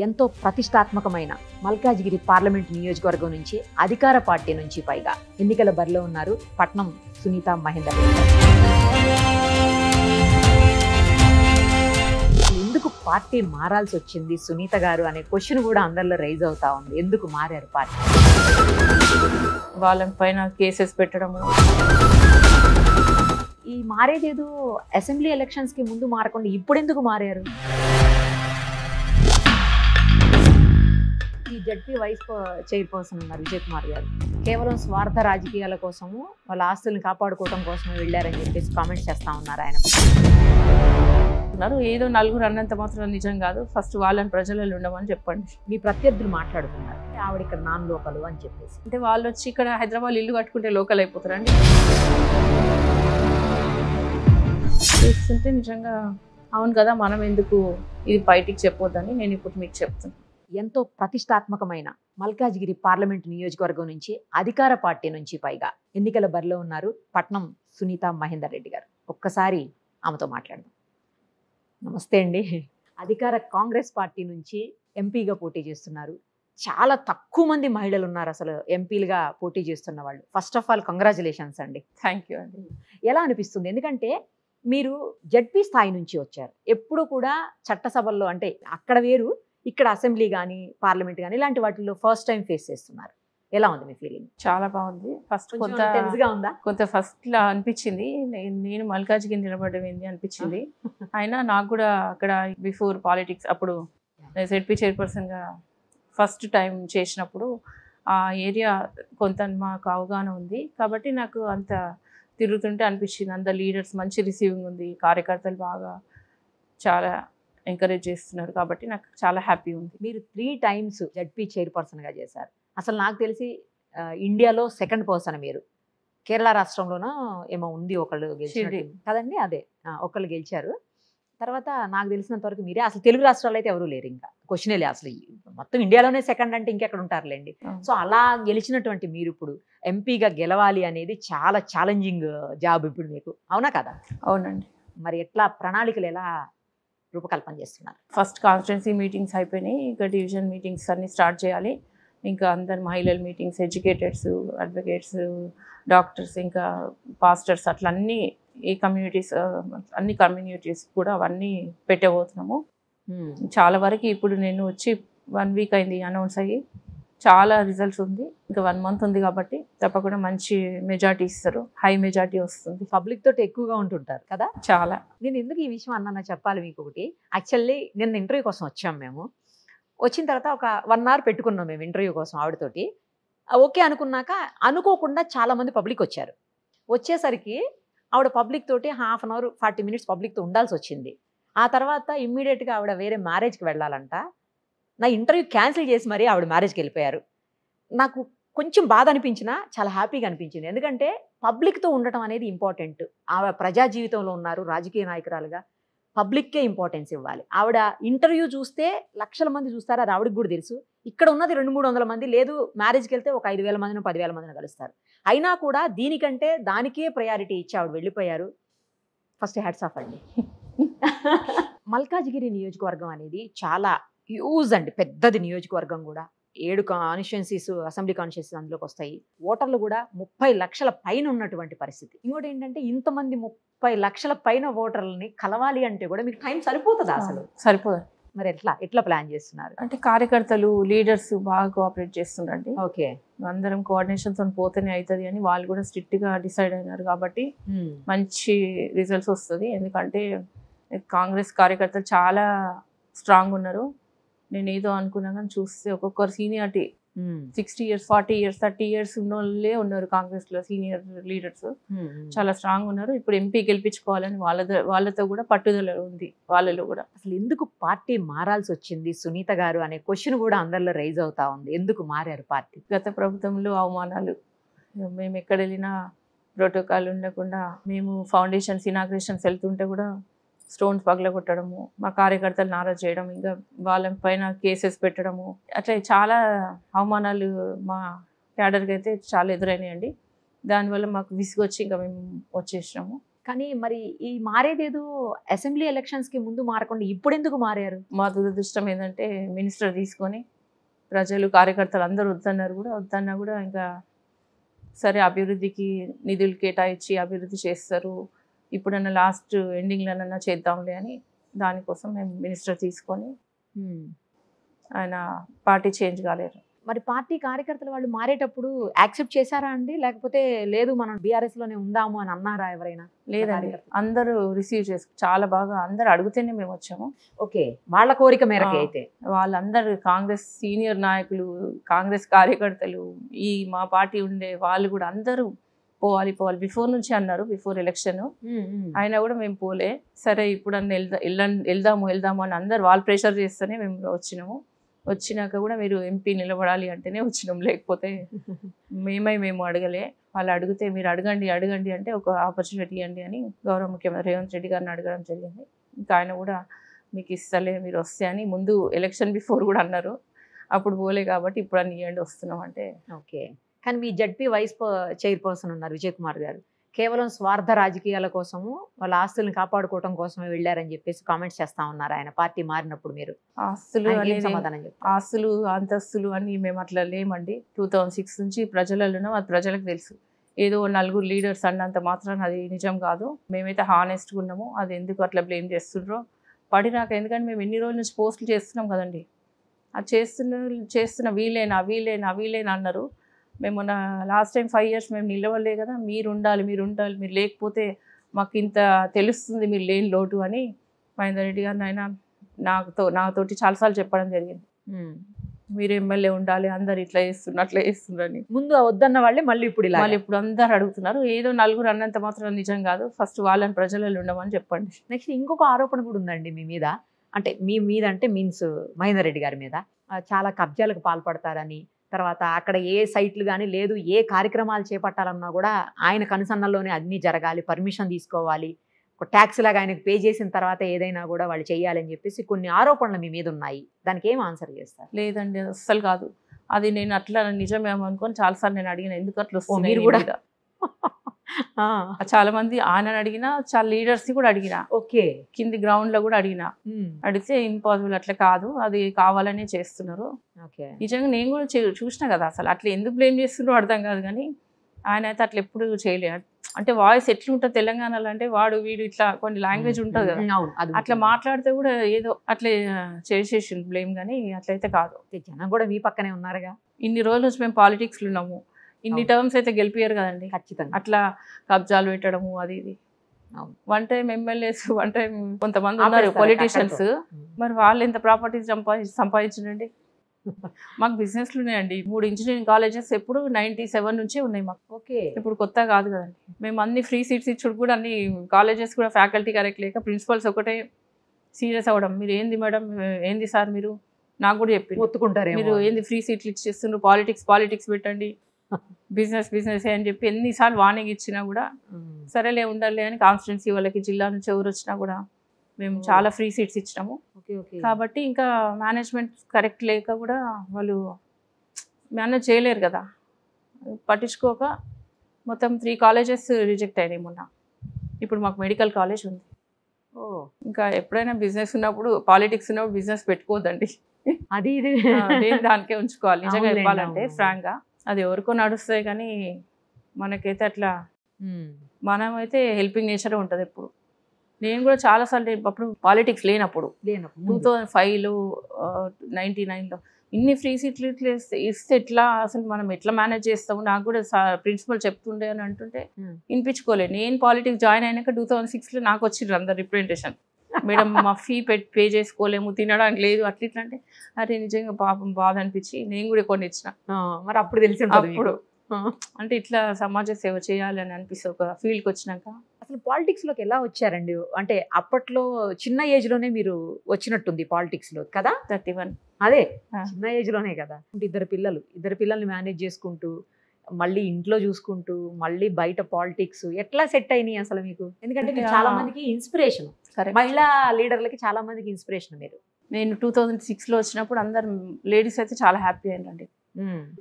ఎంతో ప్రతిష్టాత్మకమైన మల్కాజిగిరి పార్లమెంట్ నియోజకవర్గం నుంచి అధికార పార్టీ నుంచి పైగా ఎన్నికల బరిలో ఉన్నారు పట్నం సునీత మహేందర్ రెడ్డి గారు. ఎందుకు పార్టీ మారాల్సి వచ్చింది సునీత గారు అనే క్వశ్చన్ కూడా అందరిలో రైజ్ అవుతా ఉంది. ఎందుకు మారారు పార్టీ? వాళ్ళ పైన కేసెస్ పెట్టడము. ఈ మారేదేదో అసెంబ్లీ ఎలక్షన్స్ కి ముందు మారకుండా ఇప్పుడు ఎందుకు మారారు? ఈ జడ్పీ వైస్ చైర్పర్సన్ ఉన్నారు విజయ్ కుమార్ గారు, కేవలం స్వార్థ రాజకీయాల కోసము వాళ్ళ ఆస్తులను కాపాడుకోవడం కోసమే వెళ్ళారని చెప్పేసి కామెంట్స్ చేస్తా ఉన్నారు ఆయన. ఏదో నలుగురు అన్నంత మాత్రం నిజం కాదు, ఫస్ట్ వాళ్ళని ప్రజలలో ఉండమని చెప్పండి. మీ ప్రత్యర్థులు మాట్లాడుతున్నారు ఆవిడ ఇక్కడ నాన్ లోకల్ అని చెప్పేసి. అంటే వాళ్ళు వచ్చి ఇక్కడ హైదరాబాద్ ఇల్లు కట్టుకుంటే లోకల్ అయిపోతారండి. చూస్తుంటే నిజంగా అవును కదా, మనం ఎందుకు ఇది బయటికి చెప్పొద్దని నేను ఇప్పుడు మీకు చెప్తున్నాను. ఎంతో ప్రతిష్టాత్మకమైన మల్కాజిగిరి పార్లమెంట్ నియోజకవర్గం నుంచి అధికార పార్టీ నుంచి పైగా ఎన్నికల బరిలో ఉన్నారు పట్నం సునీత మహేందర్ రెడ్డి గారు. ఒక్కసారి ఆమెతో మాట్లాడదాం. నమస్తే అండి. అధికార కాంగ్రెస్ పార్టీ నుంచి ఎంపీగా పోటీ చేస్తున్నారు. చాలా తక్కువ మంది మహిళలు ఉన్నారు అసలు ఎంపీలుగా పోటీ చేస్తున్న వాళ్ళు. ఫస్ట్ ఆఫ్ ఆల్ కంగ్రాచులేషన్స్ అండి. థ్యాంక్ యూ అండి. ఎలా అనిపిస్తుంది? ఎందుకంటే మీరు జడ్పీ స్థాయి నుంచి వచ్చారు. ఎప్పుడు కూడా చట్టసభల్లో అంటే అక్కడ వేరు, ఇక్కడ అసెంబ్లీ కానీ పార్లమెంట్ కానీ ఇలాంటి వాటిల్లో ఫస్ట్ టైం ఫేస్ చేస్తున్నారు. ఎలా ఉంది మీ ఫీలింగ్? చాలా బాగుంది. ఫస్ట్ కొంత ఫస్ట్ లా అనిపించింది, నేను మల్కాజిగిరి నిలబడడం ఏంది అనిపించింది. అయినా నాకు కూడా అక్కడ బిఫోర్ పాలిటిక్స్ అప్పుడు జెడ్పీ చైర్పర్సన్ గా ఫస్ట్ టైం చేసినప్పుడు ఆ ఏరియా కొంత మాకు అవగాహన ఉంది కాబట్టి నాకు అంత తిరుగుతుంటే అనిపించింది. అందరు లీడర్స్ మంచి రిసీవింగ్ ఉంది, కార్యకర్తలు బాగా చాలా ఎంకరేజ్ చేస్తున్నారు కాబట్టి నాకు చాలా హ్యాపీ ఉంది. మీరు 3 times జడ్పీ చైర్పర్సన్గా చేశారు. అసలు నాకు తెలిసి ఇండియాలో సెకండ్ పర్సన్ మీరు. కేరళ రాష్ట్రంలోనూ ఏమో ఉంది ఒకళ్ళు గెలిచారు కదండి. అదే ఒకళ్ళు గెలిచారు. తర్వాత నాకు తెలిసినంత వరకు మీరే. అసలు తెలుగు రాష్ట్రాల్లో అయితే ఎవరూ లేరు, ఇంకా క్వశ్చనే లేదు అసలు. మొత్తం ఇండియాలోనే సెకండ్ అంటే ఇంకెక్కడ ఉంటారులేండి. సో అలా గెలిచినటువంటి మీరు ఇప్పుడు ఎంపీగా గెలవాలి అనేది చాలా ఛాలెంజింగ్ జాబ్ ఇప్పుడు మీకు, అవునా కదా? అవునండి. మరి ఎట్లా ప్రణాళికలు ఎలా రూపకల్పన చేస్తున్నారు? ఫస్ట్ కాన్స్టిట్యున్సీ మీటింగ్స్ అయిపోయినాయి, ఇంకా డివిజన్ మీటింగ్స్ అన్ని స్టార్ట్ చేయాలి. ఇంకా అందరు మహిళల మీటింగ్స్, ఎడ్యుకేటర్స్, అడ్వకేట్స్, డాక్టర్స్, ఇంకా పాస్టర్స్, అట్లా అన్ని ఈ కమ్యూనిటీస్, అన్ని కమ్యూనిటీస్ కూడా అవన్నీ పెట్టబోతున్నాము. చాలా వరకు ఇప్పుడు నేను వచ్చి 1 week అయింది అనౌన్స్ అయ్యి. చాలా రిజల్ట్స్ ఉంది, ఇంకా 1 month ఉంది కాబట్టి తప్పకుండా మంచి మెజార్టీ ఇస్తారు, హై మెజార్టీ వస్తుంది. పబ్లిక్ తోటి ఎక్కువగా ఉంటుంటారు కదా చాలా. నేను ఎందుకు ఈ విషయం అన్నా చెప్పాలి మీకు ఒకటి. యాక్చువల్లీ నిన్న ఇంటర్వ్యూ కోసం వచ్చాము మేము. వచ్చిన తర్వాత ఒక 1 hour పెట్టుకున్నాం మేము ఇంటర్వ్యూ కోసం ఆవిడతోటి. ఓకే అనుకున్నాక అనుకోకుండా చాలామంది పబ్లిక్ వచ్చారు. వచ్చేసరికి ఆవిడ పబ్లిక్ తోటి 1/2 hour 40 minutes పబ్లిక్తో ఉండాల్సి వచ్చింది. ఆ తర్వాత ఇమ్మీడియట్గా ఆవిడ వేరే మ్యారేజ్కి వెళ్ళాలంట. నా ఇంటర్వ్యూ క్యాన్సిల్ చేసి మరీ ఆవిడ మ్యారేజ్కి వెళ్ళిపోయారు. నాకు కొంచెం బాధ అనిపించినా చాలా హ్యాపీగా అనిపించింది. ఎందుకంటే పబ్లిక్తో ఉండటం అనేది ఇంపార్టెంట్. ఆవిడ ప్రజా జీవితంలో ఉన్నారు, రాజకీయ నాయకురాలుగా పబ్లిక్కే ఇంపార్టెన్స్ ఇవ్వాలి. ఆవిడ ఇంటర్వ్యూ చూస్తే లక్షల మంది చూస్తారు, అది ఆవిడకి కూడా తెలుసు. ఇక్కడ ఉన్నది 200-300 మంది, లేదు మ్యారేజ్కి వెళ్తే ఒక 5,000 మందిని 10,000 మందిని కలుస్తారు. అయినా కూడా దీనికంటే దానికే ప్రయారిటీ ఇచ్చి ఆవిడ వెళ్ళిపోయారు. ఫస్ట్ హ్యాట్స్ ఆఫ్ అండి. మల్కాజిగిరి నియోజకవర్గం అనేది చాలా హ్యూజ్ అండి, పెద్దది నియోజకవర్గం కూడా. 7 కాన్స్టిట్యున్సీస్, అసెంబ్లీ కాన్స్టిట్యున్సీస్ అందులోకి వస్తాయి. ఓటర్లు కూడా 30 లక్షల పైన ఉన్నటువంటి పరిస్థితి. ఇంకోటి ఏంటంటే ఇంతమంది 30 లక్షల పైన ఓటర్లని కలవాలి అంటే కూడా మీకు టైం సరిపోతుందా? అసలు సరిపోదు. మరి ఎట్లా ప్లాన్ చేస్తున్నారు? అంటే కార్యకర్తలు, లీడర్స్ బాగా కోఆపరేట్ చేస్తున్నారండి. ఓకే, అందరం కోఆర్డినేషన్తో పోతేనే అవుతుంది అని వాళ్ళు కూడా స్ట్రిక్ట్గా డిసైడ్ అయినారు కాబట్టి మంచి రిజల్ట్స్ వస్తుంది. ఎందుకంటే కాంగ్రెస్ కార్యకర్తలు చాలా స్ట్రాంగ్ ఉన్నారు. నేను ఏదో అనుకున్నా కానీ చూస్తే ఒక్కొక్కరు సీనియారిటీ 60 years, 40 years, 30 years ఉన్న వాళ్ళే ఉన్నారు కాంగ్రెస్లో. సీనియర్ లీడర్స్ చాలా స్ట్రాంగ్ ఉన్నారు. ఇప్పుడు ఎంపీ గెలిపించుకోవాలని వాళ్ళతో కూడా పట్టుదల ఉంది వాళ్ళలో కూడా. అసలు ఎందుకు పార్టీ మారాల్సి వచ్చింది సునీత గారు అనే క్వశ్చన్ కూడా అందరిలో రైజ్ అవుతా ఉంది. ఎందుకు మారారు పార్టీ? గత ప్రభుత్వంలో అవమానాలు, మేము ఎక్కడ వెళ్ళినా ప్రోటోకాల్ ఉండకుండా, మేము ఫౌండేషన్స్ ఇనాగ్రేషన్స్ వెళ్తుంటే కూడా స్టోన్స్ పగలగొట్టడము, మా కార్యకర్తలు నారాజ్ చేయడం, ఇంకా వాళ్ళ పైన కేసెస్ పెట్టడము, అట్లా చాలా అవమానాలు మా క్యాడర్కి అయితే చాలా ఎదురైనాయండి. దానివల్ల మాకు విసుగొచ్చి ఇంకా మేము వచ్చేసినాము. కానీ మరి ఈ మారేదేదో అసెంబ్లీ ఎలక్షన్స్ కి ముందు మారకుండా ఇప్పుడు ఎందుకు మారారు? మా దురదృష్టం ఏంటంటే మినిస్టర్ తీసుకొని ప్రజలు కార్యకర్తలు అందరూ వద్దన్నా కూడా ఇంకా సరే అభివృద్ధికి నిధులు కేటాయించి అభివృద్ధి చేస్తారు, ఇప్పుడన్నా లాస్ట్ ఎండింగ్లోనన్నా చేద్దాంలే అని దానికోసం మేము మినిస్టర్ తీసుకొని ఆయన పార్టీ చేంజ్ కాలేరు. మరి పార్టీ కార్యకర్తలు వాళ్ళు మారేటప్పుడు యాక్సెప్ట్ చేశారా అండి, లేకపోతే లేదు మనం బీఆర్ఎస్ లోనే ఉందాము అని అన్నారా ఎవరైనా? లేదండి, అందరూ రిసీవ్ చాలా బాగా అందరు అడిగితేనే మేము వచ్చాము. ఓకే, వాళ్ళ కోరిక మేరకు. అయితే వాళ్ళందరూ కాంగ్రెస్ సీనియర్ నాయకులు, కాంగ్రెస్ కార్యకర్తలు, ఈ మా పార్టీ ఉండే వాళ్ళు కూడా అందరూ పోవాలి బిఫోర్ నుంచి అన్నారు, బిఫోర్ ఎలక్షన్. అయినా కూడా మేము పోలే. సరే ఇప్పుడు అన్న వెళ్దాము అని అందరు వాళ్ళు ప్రెషర్ చేస్తేనే మేము వచ్చినాము. వచ్చినాక కూడా మీరు ఎంపీ నిలబడాలి అంటేనే వచ్చినాం, లేకపోతే మేము అడగలే. వాళ్ళు అడిగితే మీరు అడగండి అంటే ఒక ఆపర్చునిటీ అండి అని గౌరవ ముఖ్యమంత్రి రేవంత్ రెడ్డి గారిని అడగడం జరిగింది. ఇంకా ఆయన కూడా మీకు ఇస్తలే మీరు వస్తే అని ముందు ఎలక్షన్ బిఫోర్ కూడా అన్నారు. అప్పుడు పోలే కాబట్టి ఇప్పుడు అన్ని ఇవ్వండి వస్తున్నాం అంటే. ఓకే, కానీ మీ జడ్పీ వైస్ చైర్పర్సన్ ఉన్నారు విజయ్ కుమార్ గారు, కేవలం స్వార్థ రాజకీయాల కోసము వాళ్ళ ఆస్తులను కాపాడుకోవడం కోసమే వెళ్ళారని చెప్పేసి కామెంట్స్ చేస్తా ఉన్నారు ఆయన పార్టీ మారినప్పుడు. మీరు ఆస్తులు అంతస్తులు అని మేము అట్లా లేమండి. 2006 నుంచి ప్రజలలో అది ప్రజలకు తెలుసు. ఏదో నలుగురు లీడర్స్ అన్నంత మాత్రాన అది నిజం కాదు. మేమైతే హానెస్ట్గా ఉన్నాము. అది ఎందుకు అట్లా బ్లేమ్ చేస్తుండ్రో పడినాక, ఎందుకంటే మేము ఎన్ని రోజుల నుంచి పోస్టులు చేస్తున్నాం కదండి. అది చేస్తున్న వీలేనా అన్నారు. మేము లాస్ట్ టైం 5 years మేము నిలవలే కదా, మీరు ఉండాలి మీరు లేకపోతే మాకు ఇంత తెలుస్తుంది మీరు లేని లోటు అని మహేందర్ రెడ్డి గారిని ఆయన నాతోటి చాలాసార్లు చెప్పడం జరిగింది. మీరు ఎమ్మెల్యే ఉండాలి, అందరు ఇట్లా చేస్తుండ్రని. ముందు వద్దన్న వాళ్ళే మళ్ళీ ఇప్పుడు అందరు అడుగుతున్నారు. ఏదో నలుగురు అన్నంత మాత్రం నిజం కాదు, ఫస్ట్ వాళ్ళని ప్రజలలో ఉండమని చెప్పండి. నెక్స్ట్ ఇంకొక ఆరోపణ కూడా ఉందండి మీ మీద, అంటే మీ మీద అంటే మీన్స్ మహేందర్ రెడ్డి గారి మీద చాలా కబ్జాలకు పాల్పడతారని, తర్వాత అక్కడ ఏ సైట్లు కానీ లేదు, ఏ కార్యక్రమాలు చేపట్టాలన్నా కూడా ఆయన కనుసన్నల్లోనే అన్నీ జరగాలి, పర్మిషన్ తీసుకోవాలి, ఒక ట్యాక్స్ లాగా ఆయనకు పే చేసిన తర్వాత ఏదైనా కూడా వాళ్ళు చేయాలని చెప్పేసి కొన్ని ఆరోపణలు మీ మీద ఉన్నాయి. దానికి ఏం ఆన్సర్ చేస్తారు? లేదండి, అస్సలు కాదు. అది నేను అట్లా నిజమేమో అనుకొని చాలాసార్లు నేను అడిగిన, ఎందుకు అట్లా వస్తుంది. మీరు కూడా చాలా మంది ఆయన అడిగినా, చాలా లీడర్స్ ని కూడా అడిగినా, ఓకే కింది గ్రౌండ్ లో కూడా అడిగినా, అడిగితే ఇంపాసిబుల్, అట్లా కాదు, అది కావాలనే చేస్తున్నారు. నిజంగా నేను కూడా చూసినా కదా, అసలు అట్లా ఎందుకు బ్లేమ్ చేస్తున్నారో అర్థం కాదు. కానీ ఆయన అయితే అట్లా ఎప్పుడు చేయలేదు. అంటే వాయిస్ ఎట్లుంటుంది తెలంగాణలో అంటే వాడు వీడు ఇట్లా కొన్ని లాంగ్వేజ్ ఉంటుంది కదా, అట్లా మాట్లాడితే కూడా ఏదో అట్లా చేసేసి బ్లేమ్. కానీ అట్లయితే కాదు. జనం కూడా మీ పక్కనే ఉన్నారుగా. ఇన్ని రోజుల నుంచి మేము పాలిటిక్స్లో ఉన్నాము, ఇన్ని టర్మ్స్ అయితే గెలిపియారు కదండి. ఖచ్చితంగా అట్లా కబ్జాలు పెట్టడము అది ఇది. One time MLAs, one time కొంతమంది ఉన్నారు పొలిటీషియన్స్, మరి వాళ్ళు ఎంత ప్రాపర్టీస్ సంపాదించండి. మాకు బిజినెస్లు ఉన్నాయండి. 3 ఇంజనీరింగ్ కాలేజెస్ ఎప్పుడు 97 నుంచే ఉన్నాయి మాకు. ఓకే, ఇప్పుడు కొత్త కాదు కదండి. మేము అన్ని ఫ్రీ సీట్స్ ఇచ్చుడు కూడా అన్ని కాలేజెస్ కూడా ఫ్యాకల్టీ కరెక్ట్ లేక ప్రిన్సిపల్స్ ఒకటే సీరియస్ అవ్వడం. మీరు ఏంది మేడం, ఏంది సార్, మీరు నాకు కూడా చెప్పి ఒత్తుకుంటారు, మీరు ఏంది ఫ్రీ సీట్లు ఇచ్చేస్తున్నారు, పాలిటిక్స్ పెట్టండి, బిజినెస్ అని చెప్పి ఎన్నిసార్లు వార్నింగ్ ఇచ్చినా కూడా సరేలే ఉండాలి అని కాన్స్టిట్యున్సీ వాళ్ళకి జిల్లా నుంచి ఎవరు వచ్చినా కూడా మేము చాలా ఫ్రీ సీట్స్ ఇచ్చినాము. కాబట్టి ఇంకా మేనేజ్మెంట్ కరెక్ట్ లేక కూడా వాళ్ళు మేనేజ్ చేయలేరు కదా, పట్టించుకోక మొత్తం 3 colleges రిజెక్ట్ అయినాయి మొన్న. ఇప్పుడు మాకు మెడికల్ కాలేజ్ ఉంది. ఇంకా ఎప్పుడైనా బిజినెస్ ఉన్నప్పుడు, పాలిటిక్స్ ఉన్నప్పుడు బిజినెస్ పెట్టుకోవద్దండి, అది ఇది దానికే ఉంచుకోవాలి. నిజంగా చెప్పాలంటే ఫ్రాంక్గా అది ఎవరికో నడుస్తాయి, కానీ మనకైతే అట్లా మనమైతే హెల్పింగ్ నేచర్ ఉంటుంది ఎప్పుడు. నేను కూడా చాలాసార్లు అప్పుడు పాలిటిక్స్ లేనప్పుడు 2005లో 99లో ఇన్ని ఫ్రీ సీట్లు ఇస్తే ఎట్లా, అసలు మనం ఎట్లా మేనేజ్ చేస్తాము, నాకు కూడా ప్రిన్సిపల్ చెప్తుండే అని అంటుంటే వినిపించుకోలేదు. నేను పాలిటిక్స్ జాయిన్ అయినాక 2006లో నాకు వచ్చిండ్రు అందరు రిప్రజెంటేషన్, మేడం మా ఫీ పే చేసుకోలేము, తినడానికి లేదు, అట్లా ఇట్లా అంటే అరే నిజంగా పాపం బాధ అనిపించి నేను కూడా కొన్ని ఇచ్చిన. మరి అప్పుడు తెలిసి అప్పుడు అంటే ఇట్లా సమాజ సేవ చేయాలని అనిపిస్తుంది ఒక ఫీల్డ్కి వచ్చినాక. అసలు పాలిటిక్స్లోకి ఎలా వచ్చారండి? అంటే అప్పట్లో చిన్న ఏజ్లోనే మీరు వచ్చినట్టుంది పాలిటిక్స్లో కదా, 31. అదే చిన్న ఏజ్లోనే కదా. ఇద్దరు పిల్లల్ని మేనేజ్ చేసుకుంటూ, మళ్ళీ ఇంట్లో చూసుకుంటూ, మళ్ళీ బయట పాలిటిక్స్ ఎట్లా సెట్ అయినాయి అసలు మీకు? ఎందుకంటే చాలా మందికి ఇన్స్పిరేషన్, మహిళా లీడర్లకి చాలా మందికి ఇన్స్పిరేషన్ మీరు. నేను 2006లో వచ్చినప్పుడు అందరు లేడీస్ అయితే చాలా హ్యాపీ అయ్యండి.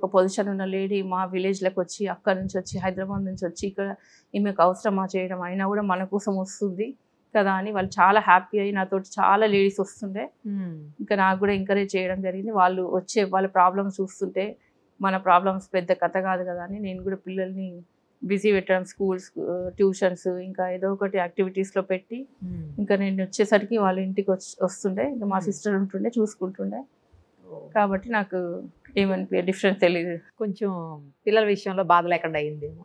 ఒక పొజిషన్ ఉన్న లేడీ మా విలేజ్లోకి వచ్చి అక్కడ నుంచి వచ్చి హైదరాబాద్ నుంచి వచ్చి ఇక్కడ ఈమెకు అవసరమా చేయడం అయినా కూడా మన కోసం వస్తుంది కదా అని వాళ్ళు చాలా హ్యాపీ అయ్యి నాతో చాలా లేడీస్ వస్తుండే. ఇంకా నాకు కూడా ఎంకరేజ్ చేయడం జరిగింది. వాళ్ళు వచ్చే వాళ్ళ ప్రాబ్లమ్స్ చూస్తుంటే మన ప్రాబ్లమ్స్ పెద్ద కథ కాదు కదా అని నేను కూడా పిల్లల్ని బిజీ పెట్టడం, స్కూల్స్, ట్యూషన్స్, ఇంకా ఏదో ఒకటి యాక్టివిటీస్లో పెట్టి ఇంకా నేను వచ్చేసరికి వాళ్ళ ఇంటికి వస్తుండే. ఇంకా మా సిస్టర్ ఉంటుండే చూసుకుంటుండే. కాబట్టి నాకు ఏమని డిఫరెన్స్ తెలియదు. కొంచెం పిల్లల విషయంలో బాధ లేకుండా అయిందేమో.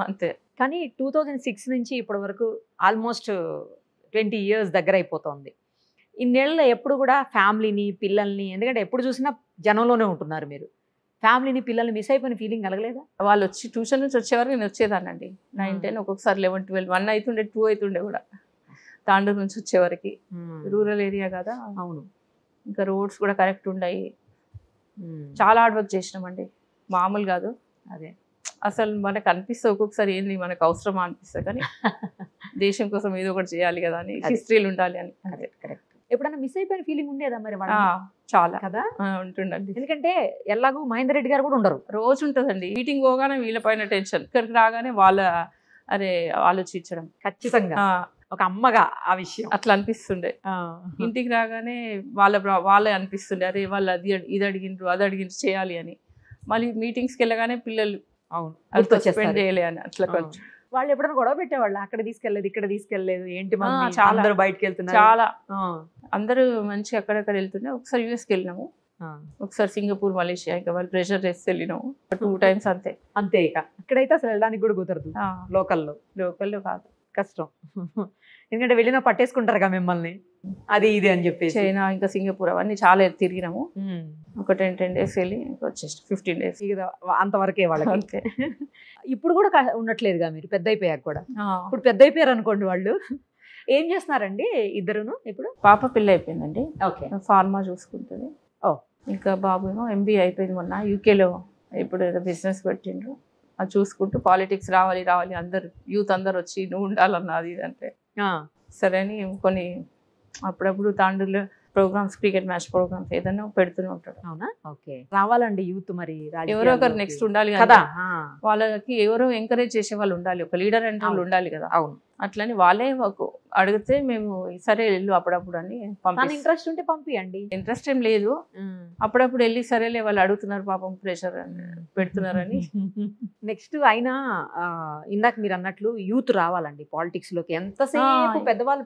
అంతే. కానీ 2006 నుంచి ఇప్పటి వరకు ఆల్మోస్ట్ 20 years దగ్గర అయిపోతుంది. ఇన్నేళ్ళలో ఎప్పుడు కూడా ఫ్యామిలీని, పిల్లల్ని, ఎందుకంటే ఎప్పుడు చూసినా జనంలోనే ఉంటున్నారు మీరు, ఫ్యామిలీని, పిల్లల్ని మిస్ అయిపోయిన ఫీలింగ్ కలగలేదా? వాళ్ళు వచ్చి ట్యూషన్ నుంచి వచ్చేవారు నేను వచ్చేదానండి. 9, 10, ఒక్కొక్కసారి 11, 12, 1 అవుతుండే, 2 అవుతుండే కూడా తాండూరు నుంచి వచ్చేవరకు. రూరల్ ఏరియా కదా. అవును. ఇంకా రోడ్స్ కూడా కరెక్ట్ ఉన్నాయి. చాలా హార్డ్ వర్క్ చేసినామండి, మామూలు కాదు. అదే అసలు మనకు అనిపిస్తే ఒక్కొక్కసారి ఏంది మనకు అవసరమా అనిపిస్తుంది, కానీ దేశం కోసం ఏదో ఒకటి చేయాలి కదా అని, హిస్టరీలు ఉండాలి అని. అదే కరెక్ట్. ఎప్పుడన్నా మిస్ అయిపోయిన ఫీలింగ్ ఉండేదా మరి? చాలా కదా ఉంటుండండి. ఎందుకంటే ఎలాగూ మహేందర్ రెడ్డి గారు కూడా ఉండరు, రోజు ఉంటుందండి. మీటింగ్ పోగానే వీళ్ళ పైన టెన్షన్, ఇక్కడికి రాగానే వాళ్ళ ఆలోచించడం. ఖచ్చితంగా ఒక అమ్మగా ఆ విషయం అట్లా అనిపిస్తుండే. ఇంటికి రాగానే వాళ్ళే అనిపిస్తుండే, అరే వాళ్ళు ఇది అడిగిండ్రు, అది అడిగిండ్రు చేయాలి అని. మళ్ళీ మీటింగ్స్కి వెళ్ళగానే పిల్లలు స్పెండ్ చేయలే అని అట్లా కొంచెం. వాళ్ళు ఎప్పుడైనా గొడవ పెట్టేవాళ్ళు, అక్కడ తీసుకెళ్లేదు, ఇక్కడ తీసుకెళ్లేదు, ఏంటి చాలా బయటకు వెళ్తున్నారు. చాలా అందరూ మంచిగా అక్కడక్కడ వెళ్తుండే. ఒకసారి యూఎస్కి వెళ్ళినాము, ఒకసారి సింగపూర్, మలేషియా. ఇంకా వాళ్ళు ప్రెషర్ చేసి వెళ్ళినాము 2 times అంతే. అంతే. ఇక ఇక్కడైతే అసలు వెళ్ళడానికి కూడా కుదరదు. లోకల్లో కాదు, కష్టం. ఎందుకంటే వెళ్ళినా పట్టేసుకుంటారుగా మిమ్మల్ని, అది ఇది అని చెప్పేసి. చైనా, ఇంకా సింగపూర్, అవన్నీ చాలా తిరిగినాము. ఒక 10 days వెళ్ళి వచ్చేసి 15 days అంతవరకే వాళ్ళకి. అంతే. ఇప్పుడు కూడా ఉండట్లేదుగా మీరు, పెద్ద అయిపోయాక కూడా. ఇప్పుడు పెద్ద అయిపోయారు అనుకోండి వాళ్ళు. ఏం చేస్తున్నారండి ఇద్దరును ఇప్పుడు? పాప పిల్ల అయిపోయిందండి, ఓకే, ఫార్మా చూసుకుంటుంది. ఇంకా బాబు ఏమో MBA అయిపోయింది మొన్న, యూకేలో. ఇప్పుడు ఏదో బిజినెస్ పెట్టిండ్రు, అది చూసుకుంటూ పాలిటిక్స్ రావాలి అందరు యూత్ అందరు వచ్చి నువ్వు ఉండాలన్నా అది అంటే సరే అని కొన్ని అప్పుడప్పుడు తాండూరులో ప్రోగ్రామ్స్, క్రికెట్ మ్యాచ్ ప్రోగ్రామ్స్ ఏదైనా పెడుతూనే ఉంటాడు. అవునా? ఓకే. రావాలండి యూత్, మరి ఎవరో ఒకరు నెక్స్ట్ ఉండాలి కదా, వాళ్ళకి ఎవరో ఎంకరేజ్ చేసే వాళ్ళు ఉండాలి, ఒక లీడర్ అంటే వాళ్ళు ఉండాలి కదా. అవును. అట్లని వాళ్ళే అడిగితే మేము సరే వెళ్ళు అప్పుడప్పుడు అని పంపి. ఇంట్రెస్ట్ ఉంటే పంపియండి. ఇంట్రెస్ట్ ఏం లేదు, అప్పుడప్పుడు వెళ్ళి సరేలే వాళ్ళు అడుగుతున్నారు పాపం, ప్రెషర్ పెడుతున్నారని. నెక్స్ట్ అయినా ఇందాక మీరు అన్నట్లు యూత్ రావాలండి పాలిటిక్స్ లోకి. ఎంతసేపు పెద్దవాళ్ళు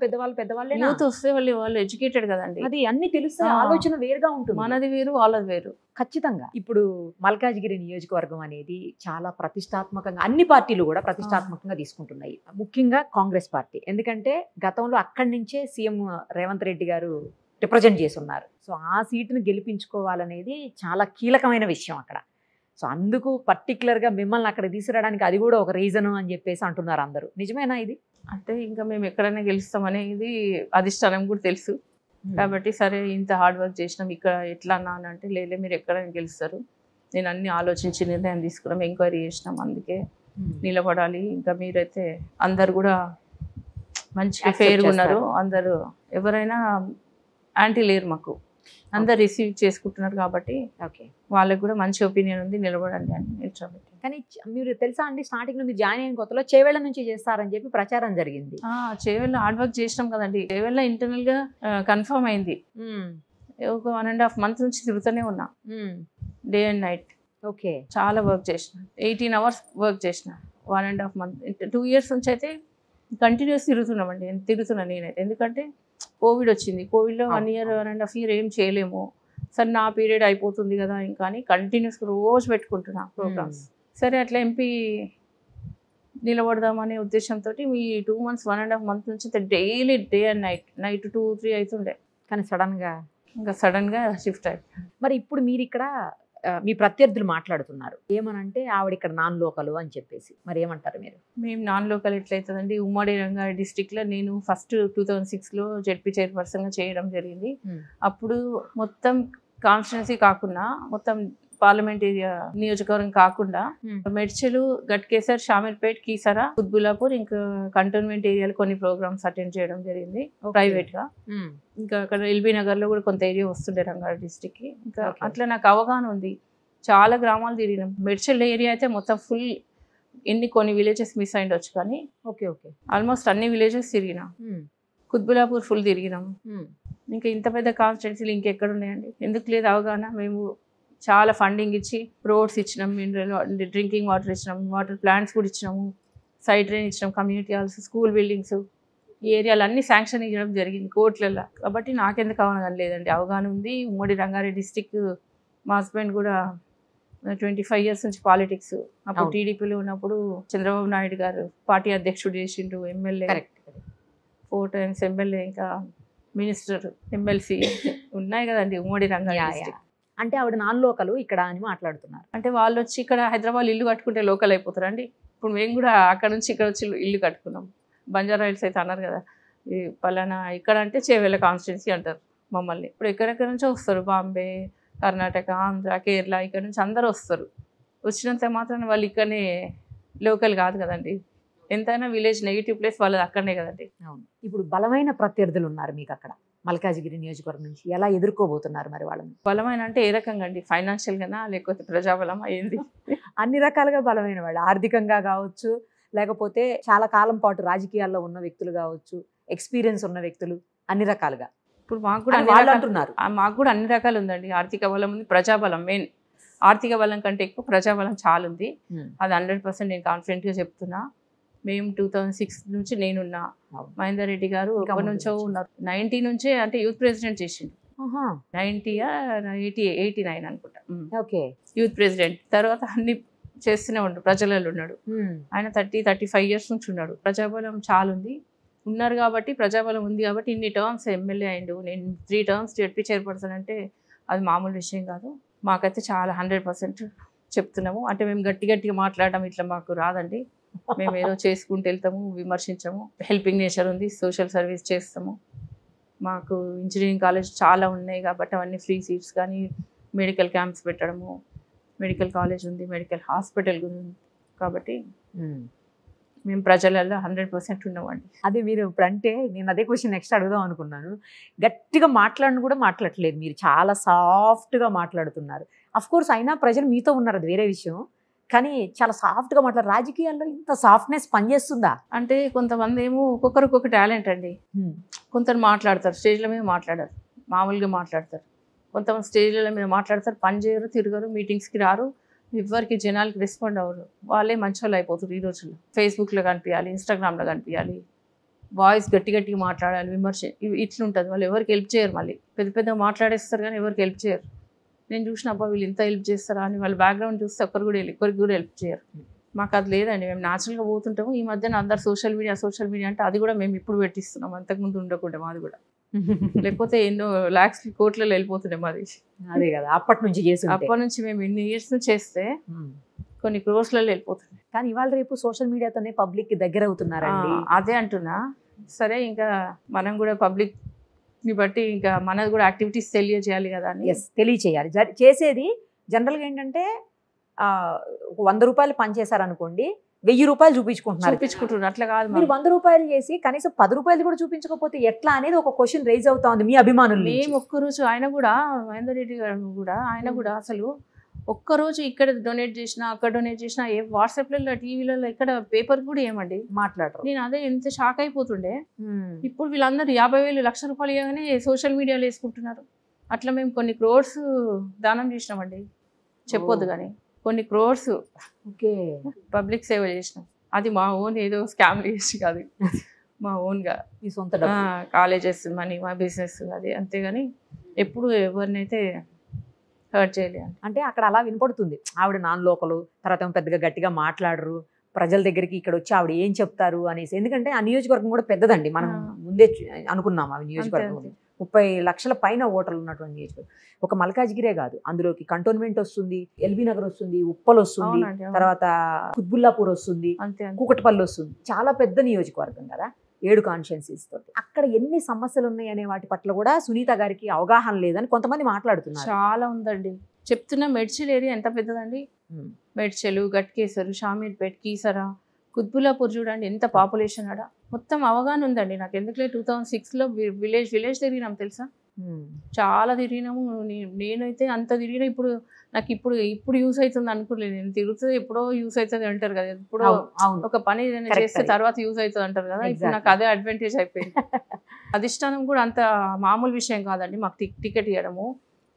యూత్ వస్తే వాళ్ళు ఎడ్యుకేటెడ్ కదండి, అది అన్ని తెలుస్తాయి, ఆలోచన వేరుగా ఉంటుంది. మనది వేరు, వాళ్ళది వేరు. ఖచ్చితంగా. ఇప్పుడు మల్కాజ్గిరి నియోజకవర్గం అనేది చాలా ప్రతిష్టాత్మకంగా, అన్ని పార్టీలు కూడా ప్రతిష్టాత్మకంగా తీసుకుంటున్నాయి, ముఖ్యంగా కాంగ్రెస్ పార్టీ. ఎందుకంటే గతంలో అక్కడి నుంచే సీఎం రేవంత్ రెడ్డి గారు రిప్రజెంట్ చేసి ఉన్నారు. సో ఆ సీటును గెలిపించుకోవాలనేది చాలా కీలకమైన విషయం అక్కడ. సో అందుకు పర్టికులర్గా మిమ్మల్ని అక్కడ తీసుకురావడానికి అది కూడా ఒక రీజన్ అని చెప్పేసి అంటున్నారు అందరూ. నిజమేనా ఇది? అంటే ఇంకా మేము ఎక్కడైనా గెలుస్తామనేది అధిష్టానం కూడా తెలుసు కాబట్టి, సరే ఇంత హార్డ్ వర్క్ చేసినాం ఇక్కడ ఎట్లా అన్నా అని అంటే, లేలే మీరు ఎక్కడైనా గెలుస్తారు, నేను అన్ని ఆలోచించి నిర్ణయం తీసుకున్నాం, ఎంక్వైరీ చేసినాం, అందుకే నిలబడాలి. ఇంకా మీరైతే అందరు కూడా మంచిగా ఫెయిర్గా ఉన్నారు, అందరూ ఎవరైనా యాంటీ లేరు మాకు, అందరు రిసీవ్ చేసుకుంటున్నారు కాబట్టి వాళ్ళకి కూడా మంచి ఒపీనియన్ ఉంది, నిలబడండి అని నిల్చోబెట్టి. కానీ మీరు తెలుసా అండి, స్టార్టింగ్ లో మీరు జాయిన్ అయిన కొత్తలో చేవేళ్ల నుంచి చేస్తారని చెప్పి ప్రచారం జరిగింది. చేవేళ్ళ హార్డ్ వర్క్ చేసినాం కదండి, చేవేళ్ళ ఇంటర్నల్ గా కన్ఫర్మ్ అయింది. ఒక 1.5 months నుంచి తిరుగుతూనే ఉన్నా, డే అండ్ నైట్. ఓకే. చాలా వర్క్ చేసిన, 18 hours వర్క్ చేసిన 1.5 months. 2 years నుంచి అయితే కంటిన్యూస్ తిరుగుతున్నామండి, తిరుగుతున్నా నేనైతే. ఎందుకంటే కోవిడ్ వచ్చింది, కోవిడ్లో 1 year 1.5 year ఏం చేయలేము, సరే నా పీరియడ్ అయిపోతుంది కదా ఇంకా అని కంటిన్యూస్ రోజు పెట్టుకుంటున్నా ప్రోగ్రామ్స్. సరే అట్లా ఎంపీ నిలబడదామనే ఉద్దేశంతో ఈ 2 months 1.5 months నుంచి డైలీ డే అండ్ నైట్ 2-3 అవుతుండే. కానీ సడన్గా షిఫ్ట్ అయిపోయింది. మరి ఇప్పుడు మీరు ఇక్కడ మీ ప్రత్యర్థులు మాట్లాడుతున్నారు ఏమనంటే, ఆవిడ ఇక్కడ నాన్ లోకల్ అని చెప్పేసి, మరి ఏమంటారు మీరు? మేము నాన్ లోకల్ ఎట్లయితుందండి, ఉమ్మడి రంగారెడ్డి డిస్ట్రిక్ట్లో నేను ఫస్ట్ 2006లో జెడ్పీ చైర్పర్సన్గా చేయడం జరిగింది. అప్పుడు మొత్తం కాన్స్టిట్యున్సీ కాకుండా, మొత్తం పార్లమెంట్ ఏరియా నియోజకవర్గం కాకుండా మెడ్చలు, గట్కేసర్, షామీర్పేట్, కీసరా, కుత్బుల్లాపూర్, ఇంకా కంటోన్మెంట్ ఏరియాలో కొన్ని ప్రోగ్రామ్స్ అటెండ్ చేయడం జరిగింది ప్రైవేట్ గా. ఇంకా అక్కడ ఎల్బీ నగర్ లో కూడా కొంత ఏరియా వస్తుండే రంగారెడ్డి డిస్ట్రిక్ట్ కి. ఇంకా అట్లా నాకు అవగాహన ఉంది, చాలా గ్రామాలు తిరిగినాం. మెడ్చల్ ఏరియా అయితే మొత్తం ఫుల్, కొన్ని విలేజెస్ మిస్ అయ్యిండొచ్చు కానీ ఓకే ఓకే ఆల్మోస్ట్ అన్ని విలేజెస్ తిరిగినాం. కుత్బులాపూర్ ఫుల్ తిరిగినాం. ఇంకా ఇంత పెద్ద కాన్స్టిట్యున్సీలు ఇంకెక్కడ ఉన్నాయండి? ఎందుకు లేదు అవగాహన? మేము చాలా ఫండింగ్ ఇచ్చి రోడ్స్ ఇచ్చినాం, మినరల్ డ్రింకింగ్ వాటర్ ఇచ్చినాం, వాటర్ ప్లాంట్స్ కూడా ఇచ్చినాము, సైడ్ డ్రైన్ ఇచ్చినాం, కమ్యూనిటీ హాల్స్, స్కూల్ బిల్డింగ్స్, ఈ ఏరియాలు అన్నీ శాంక్షన్ ఇవ్వడం జరిగింది కోట్లలో. కాబట్టి నాకెందుకు అవగాహన లేదండి? అవగాహన ఉంది. ఉమ్మడి రంగారెడ్డి డిస్టిక్, మా హస్బెండ్ కూడా 25 years నుంచి పాలిటిక్స్. అప్పుడు టీడీపీలో ఉన్నప్పుడు చంద్రబాబు నాయుడు గారు పార్టీ అధ్యక్షుడు చేసిండు, ఎమ్మెల్యే 4 times ఎమ్మెల్యే, ఇంకా మినిస్టర్, ఎమ్మెల్సీ ఉన్నాయి కదండి ఉమ్మడి రంగారెడ్డి. అంటే ఆవిడ నాన్ లోకల్ ఇక్కడ అని మాట్లాడుతున్నారు. అంటే వాళ్ళు వచ్చి ఇక్కడ హైదరాబాద్ ఇల్లు కట్టుకుంటే లోకల్ అయిపోతారండి? ఇప్పుడు మేము కూడా అక్కడ నుంచి ఇక్కడ వచ్చి ఇల్లు కట్టుకున్నాం. బంజారా హిల్స్ అయితే అన్నారు కదా, ఈ పలానా ఇక్కడ అంటే చేవేళ్ళ కాన్స్టిట్యున్సీ అంటారు మమ్మల్ని. ఇప్పుడు ఎక్కడెక్కడ నుంచో వస్తారు, బాంబే, కర్ణాటక, ఆంధ్ర, కేరళ, ఇక్కడ నుంచి అందరూ వస్తారు. వచ్చినంత మాత్రం వాళ్ళు ఇక్కడనే లోకల్ కాదు కదండి. ఎంతైనా విలేజ్ నెగిటివ్ ప్లేస్ వాళ్ళది అక్కడనే కదండి. అవును. ఇప్పుడు బలమైన ప్రత్యర్థులు ఉన్నారు మీకు అక్కడ మల్కాజిగిరి నియోజకవర్గం నుంచి, ఎలా ఎదుర్కోబోతున్నారు మరి వాళ్ళని? బలమైన అంటే ఏ రకంగా అండి? ఫైనాన్షియల్గానా లేకపోతే ప్రజాబలమా ఏంది? అన్ని రకాలుగా బలమైన వాళ్ళు, ఆర్థికంగా కావచ్చు, లేకపోతే చాలా కాలం పాటు రాజకీయాల్లో ఉన్న వ్యక్తులు కావచ్చు, ఎక్స్పీరియన్స్ ఉన్న వ్యక్తులు, అన్ని రకాలుగా. ఇప్పుడు మాకు కూడా అంటున్నారు, మాకు కూడా అన్ని రకాలు ఉందండి. ఆర్థిక బలం ఉంది, ప్రజాబలం మెయిన్. ఆర్థిక బలం కంటే ఎక్కువ ప్రజాబలం చాలా ఉంది. అది 100% నేను కాన్ఫిడెంట్గా చెప్తున్నా. మేము 2006 నుంచి నేనున్నా, మహేందర్ రెడ్డి గారు ఎప్పటి నుంచో ఉన్నారు. 90 నుంచే అంటే యూత్ ప్రెసిడెంట్ చేసిండు. 89 అనుకుంటా యూత్ ప్రెసిడెంట్. తర్వాత అన్ని చేస్తూనే ఉన్నాడు, ప్రజలలో ఉన్నాడు. ఆయన 35 years నుంచి ఉన్నాడు. ప్రజాబలం చాలా ఉంది, ఉన్నారు కాబట్టి, ప్రజాబలం ఉంది కాబట్టి ఇన్ని టర్మ్స్ ఎమ్మెల్యే అయిండు. నేను 3 terms జెడ్పీ చైర్పర్సన్ అంటే అది మామూలు విషయం కాదు. మాకైతే చాలా 100% చెప్తున్నాము. అంటే మేము గట్టిగా మాట్లాడడం ఇట్లా మాకు రాదండి. మేము ఏదో చేసుకుంటూ వెళ్తాము, విమర్శించము. హెల్పింగ్ నేచర్ ఉంది, సోషల్ సర్వీస్ చేస్తాము. మాకు ఇంజనీరింగ్ కాలేజ్ చాలా ఉన్నాయి కాబట్టి అవన్నీ ఫ్రీ సీట్స్ కానీ, మెడికల్ క్యాంప్స్ పెట్టడము, మెడికల్ కాలేజ్ ఉంది, మెడికల్ హాస్పిటల్ ఉంది. కాబట్టి మేము ప్రజలలో 100% ఉన్నామండి. అదే మీరు ఇప్పుడు అంటే నేను అదే క్వశ్చన్ నెక్స్ట్ అడుగుదాం అనుకున్నాను. గట్టిగా మాట్లాడను కూడా మాట్లాడట్లేదు, మీరు చాలా సాఫ్ట్గా మాట్లాడుతున్నారు. అఫ్ కోర్స్ అయినా ప్రజలు మీతో ఉన్నారు, అది వేరే విషయం. కానీ చాలా సాఫ్ట్గా మాట్లాడు. రాజకీయాల్లో ఇంత సాఫ్ట్నెస్ పనిచేస్తుందా? అంటే కొంతమంది ఏమో ఒక్కొక్కరు ఒక్కొక్క టాలెంట్ అండి. కొందరు మాట్లాడతారు, స్టేజ్ల మీద మాట్లాడారు, మామూలుగా మాట్లాడతారు. కొంతమంది స్టేజ్ల మీద మాట్లాడతారు, పని చేయరు, తిరగరు, మీటింగ్స్కి రారు, ఎవరికి జనాలకి రెస్పాండ్ అవ్వరు. వాళ్ళే మంచి వాళ్ళు అయిపోతారు ఈ రోజుల్లో. ఫేస్బుక్లో కనిపించాలి, ఇన్స్టాగ్రామ్లో కనిపించాలి, వాయిస్ గట్టిగా మాట్లాడాలి, విమర్శ ఇట్లుంటుంది. వాళ్ళు ఎవరికి హెల్ప్ చేయరు. మళ్ళీ పెద్దగా మాట్లాడేస్తారు కానీ ఎవరికి హెల్ప్ చేయరు. నేను చూసిన అబ్బా వీళ్ళు ఇంత హెల్ప్ చేస్తారా అని వాళ్ళ బ్యాక్గ్రౌండ్ చూస్తే ఒకరికి కూడా హెల్ప్ చేయరు. మాకు అది లేదండి, మేము న్యాచురల్గా పోతుంటాము. ఈ మధ్యన అందరు సోషల్ మీడియా అంటే అది కూడా మేము ఇప్పుడు పెట్టిస్తున్నాం, అంతకుముందు ఉండకుండా మాది కూడా. లేకపోతే ఎన్నో లాక్స్ కోట్లలో వెళ్ళిపోతుండే మాది. అదే కదా, అప్పటి నుంచి మేము ఇన్ని ఇయర్స్ నుంచి చేస్తే కొన్ని క్రోర్స్లలో వెళ్ళిపోతుంది. కానీ ఇవాళ రేపు సోషల్ మీడియాతోనే పబ్లిక్ దగ్గర అవుతున్నారండి. అదే అంటున్నా. సరే, ఇంకా మనం కూడా పబ్లిక్ ని బట్టి ఇంకా మనది కూడా యాక్టివిటీస్ తెలియజేయాలి కదా అని. తెలియచేయాలి. చేసేది జనరల్గా ఏంటంటే 100 రూపాయలు పని చేశారనుకోండి, 1000 రూపాయలు చూపించుకుంటున్నారు. అట్లా కాదు, మీరు 100 రూపాయలు చేసి కనీసం 10 రూపాయలు కూడా చూపించకపోతే ఎట్లా అనేది ఒక క్వశ్చన్ రైజ్ అవుతా ఉంది మీ అభిమానులు. మేము ఒక్కరోజు ఆయన కూడా, మహేందర్ రెడ్డి గారు కూడా, ఆయన కూడా అసలు ఒక్కరోజు ఇక్కడ డొనేట్ చేసినా, అక్కడ డొనేట్ చేసినా, ఏ వాట్సాప్లలో, టీవీలలో, ఇక్కడ పేపర్ కూడా ఏమండి మాట్లాడరు. నేను అదే ఎంత షాక్ అయిపోతుండే. ఇప్పుడు వీళ్ళందరూ 50,000 లక్ష రూపాయలు ఇవ్వగానే సోషల్ మీడియాలో వేసుకుంటున్నారు. అట్లా మేము కొన్ని క్రోర్స్ దానం చేసినామండి, చెప్పొద్దు కానీ కొన్ని క్రోర్స్ పబ్లిక్ సేవ చేసినాం. అది మా ఓన్ ఏదో స్కామ్ చేసి కాదు, మా ఓన్గా ఈ సొంత కాలేజెస్ మనీ, మా బిజినెస్, అది అంతేగాని ఎప్పుడు ఎవరినైతే హర్ట్ చేయలేదు. అంటే అక్కడ అలా వినపడుతుంది, ఆవిడ నాన్ లోకలు, తర్వాత పెద్దగా గట్టిగా మాట్లాడరు, ప్రజల దగ్గరికి ఇక్కడ వచ్చి ఆవిడ ఏం చెప్తారు అనేసి. ఎందుకంటే ఆ నియోజకవర్గం కూడా పెద్దదండి, మనం ముందే అనుకున్నాం. ఆ నియోజకవర్గం 30 లక్షల పైన ఓటర్లు ఉన్నటువంటి నియోజకవర్గం. ఒక మల్కాజిగిరే కాదు, అందులోకి కంటోన్మెంట్ వస్తుంది, ఎల్బీ నగర్ వస్తుంది, ఉప్పల్ వస్తుంది, తర్వాత కుత్బుల్లాపూర్ వస్తుంది, కూకట్పల్లి వస్తుంది. చాలా పెద్ద నియోజకవర్గం కదా, 7 కాన్స్టిట్యుయెన్సీస్ తోటి. అక్కడ ఎన్ని సమస్యలు ఉన్నాయి అనే వాటి పట్ల కూడా సునీత గారికి అవగాహన లేదని కొంతమంది మాట్లాడుతున్నారు. చాలా ఉందండి, చెప్తున్నా. మెడ్చల్ ఏరియా ఎంత పెద్దదండి, మెడ్చలు, గట్కేసరు, షామీర్పేట్, కీసరా, కుత్బుల్లాపూర్ చూడండి ఎంత పాపులేషన్. ఆడ మొత్తం అవగాహన ఉందండి నాకు. ఎందుకులే 2006లో విలేజ్ తిరిగినాం తెలుసా. చాలా తిరిగినాము. నేనైతే అంత తిరిగినా ఇప్పుడు యూస్ అవుతుంది అనుకోలేదు. నేను తిరుగుతూ ఎప్పుడో యూస్ అవుతుంది అంటారు కదా, ఎప్పుడో ఒక పని ఏదైనా చేస్తే తర్వాత యూస్ అవుతుంది అంటారు కదా. ఇప్పుడు నాకు అదే అడ్వాంటేజ్ అయిపోయింది. అధిష్టానం కూడా అంత మామూలు విషయం కాదండి మాకు టికెట్ ఇవ్వడము.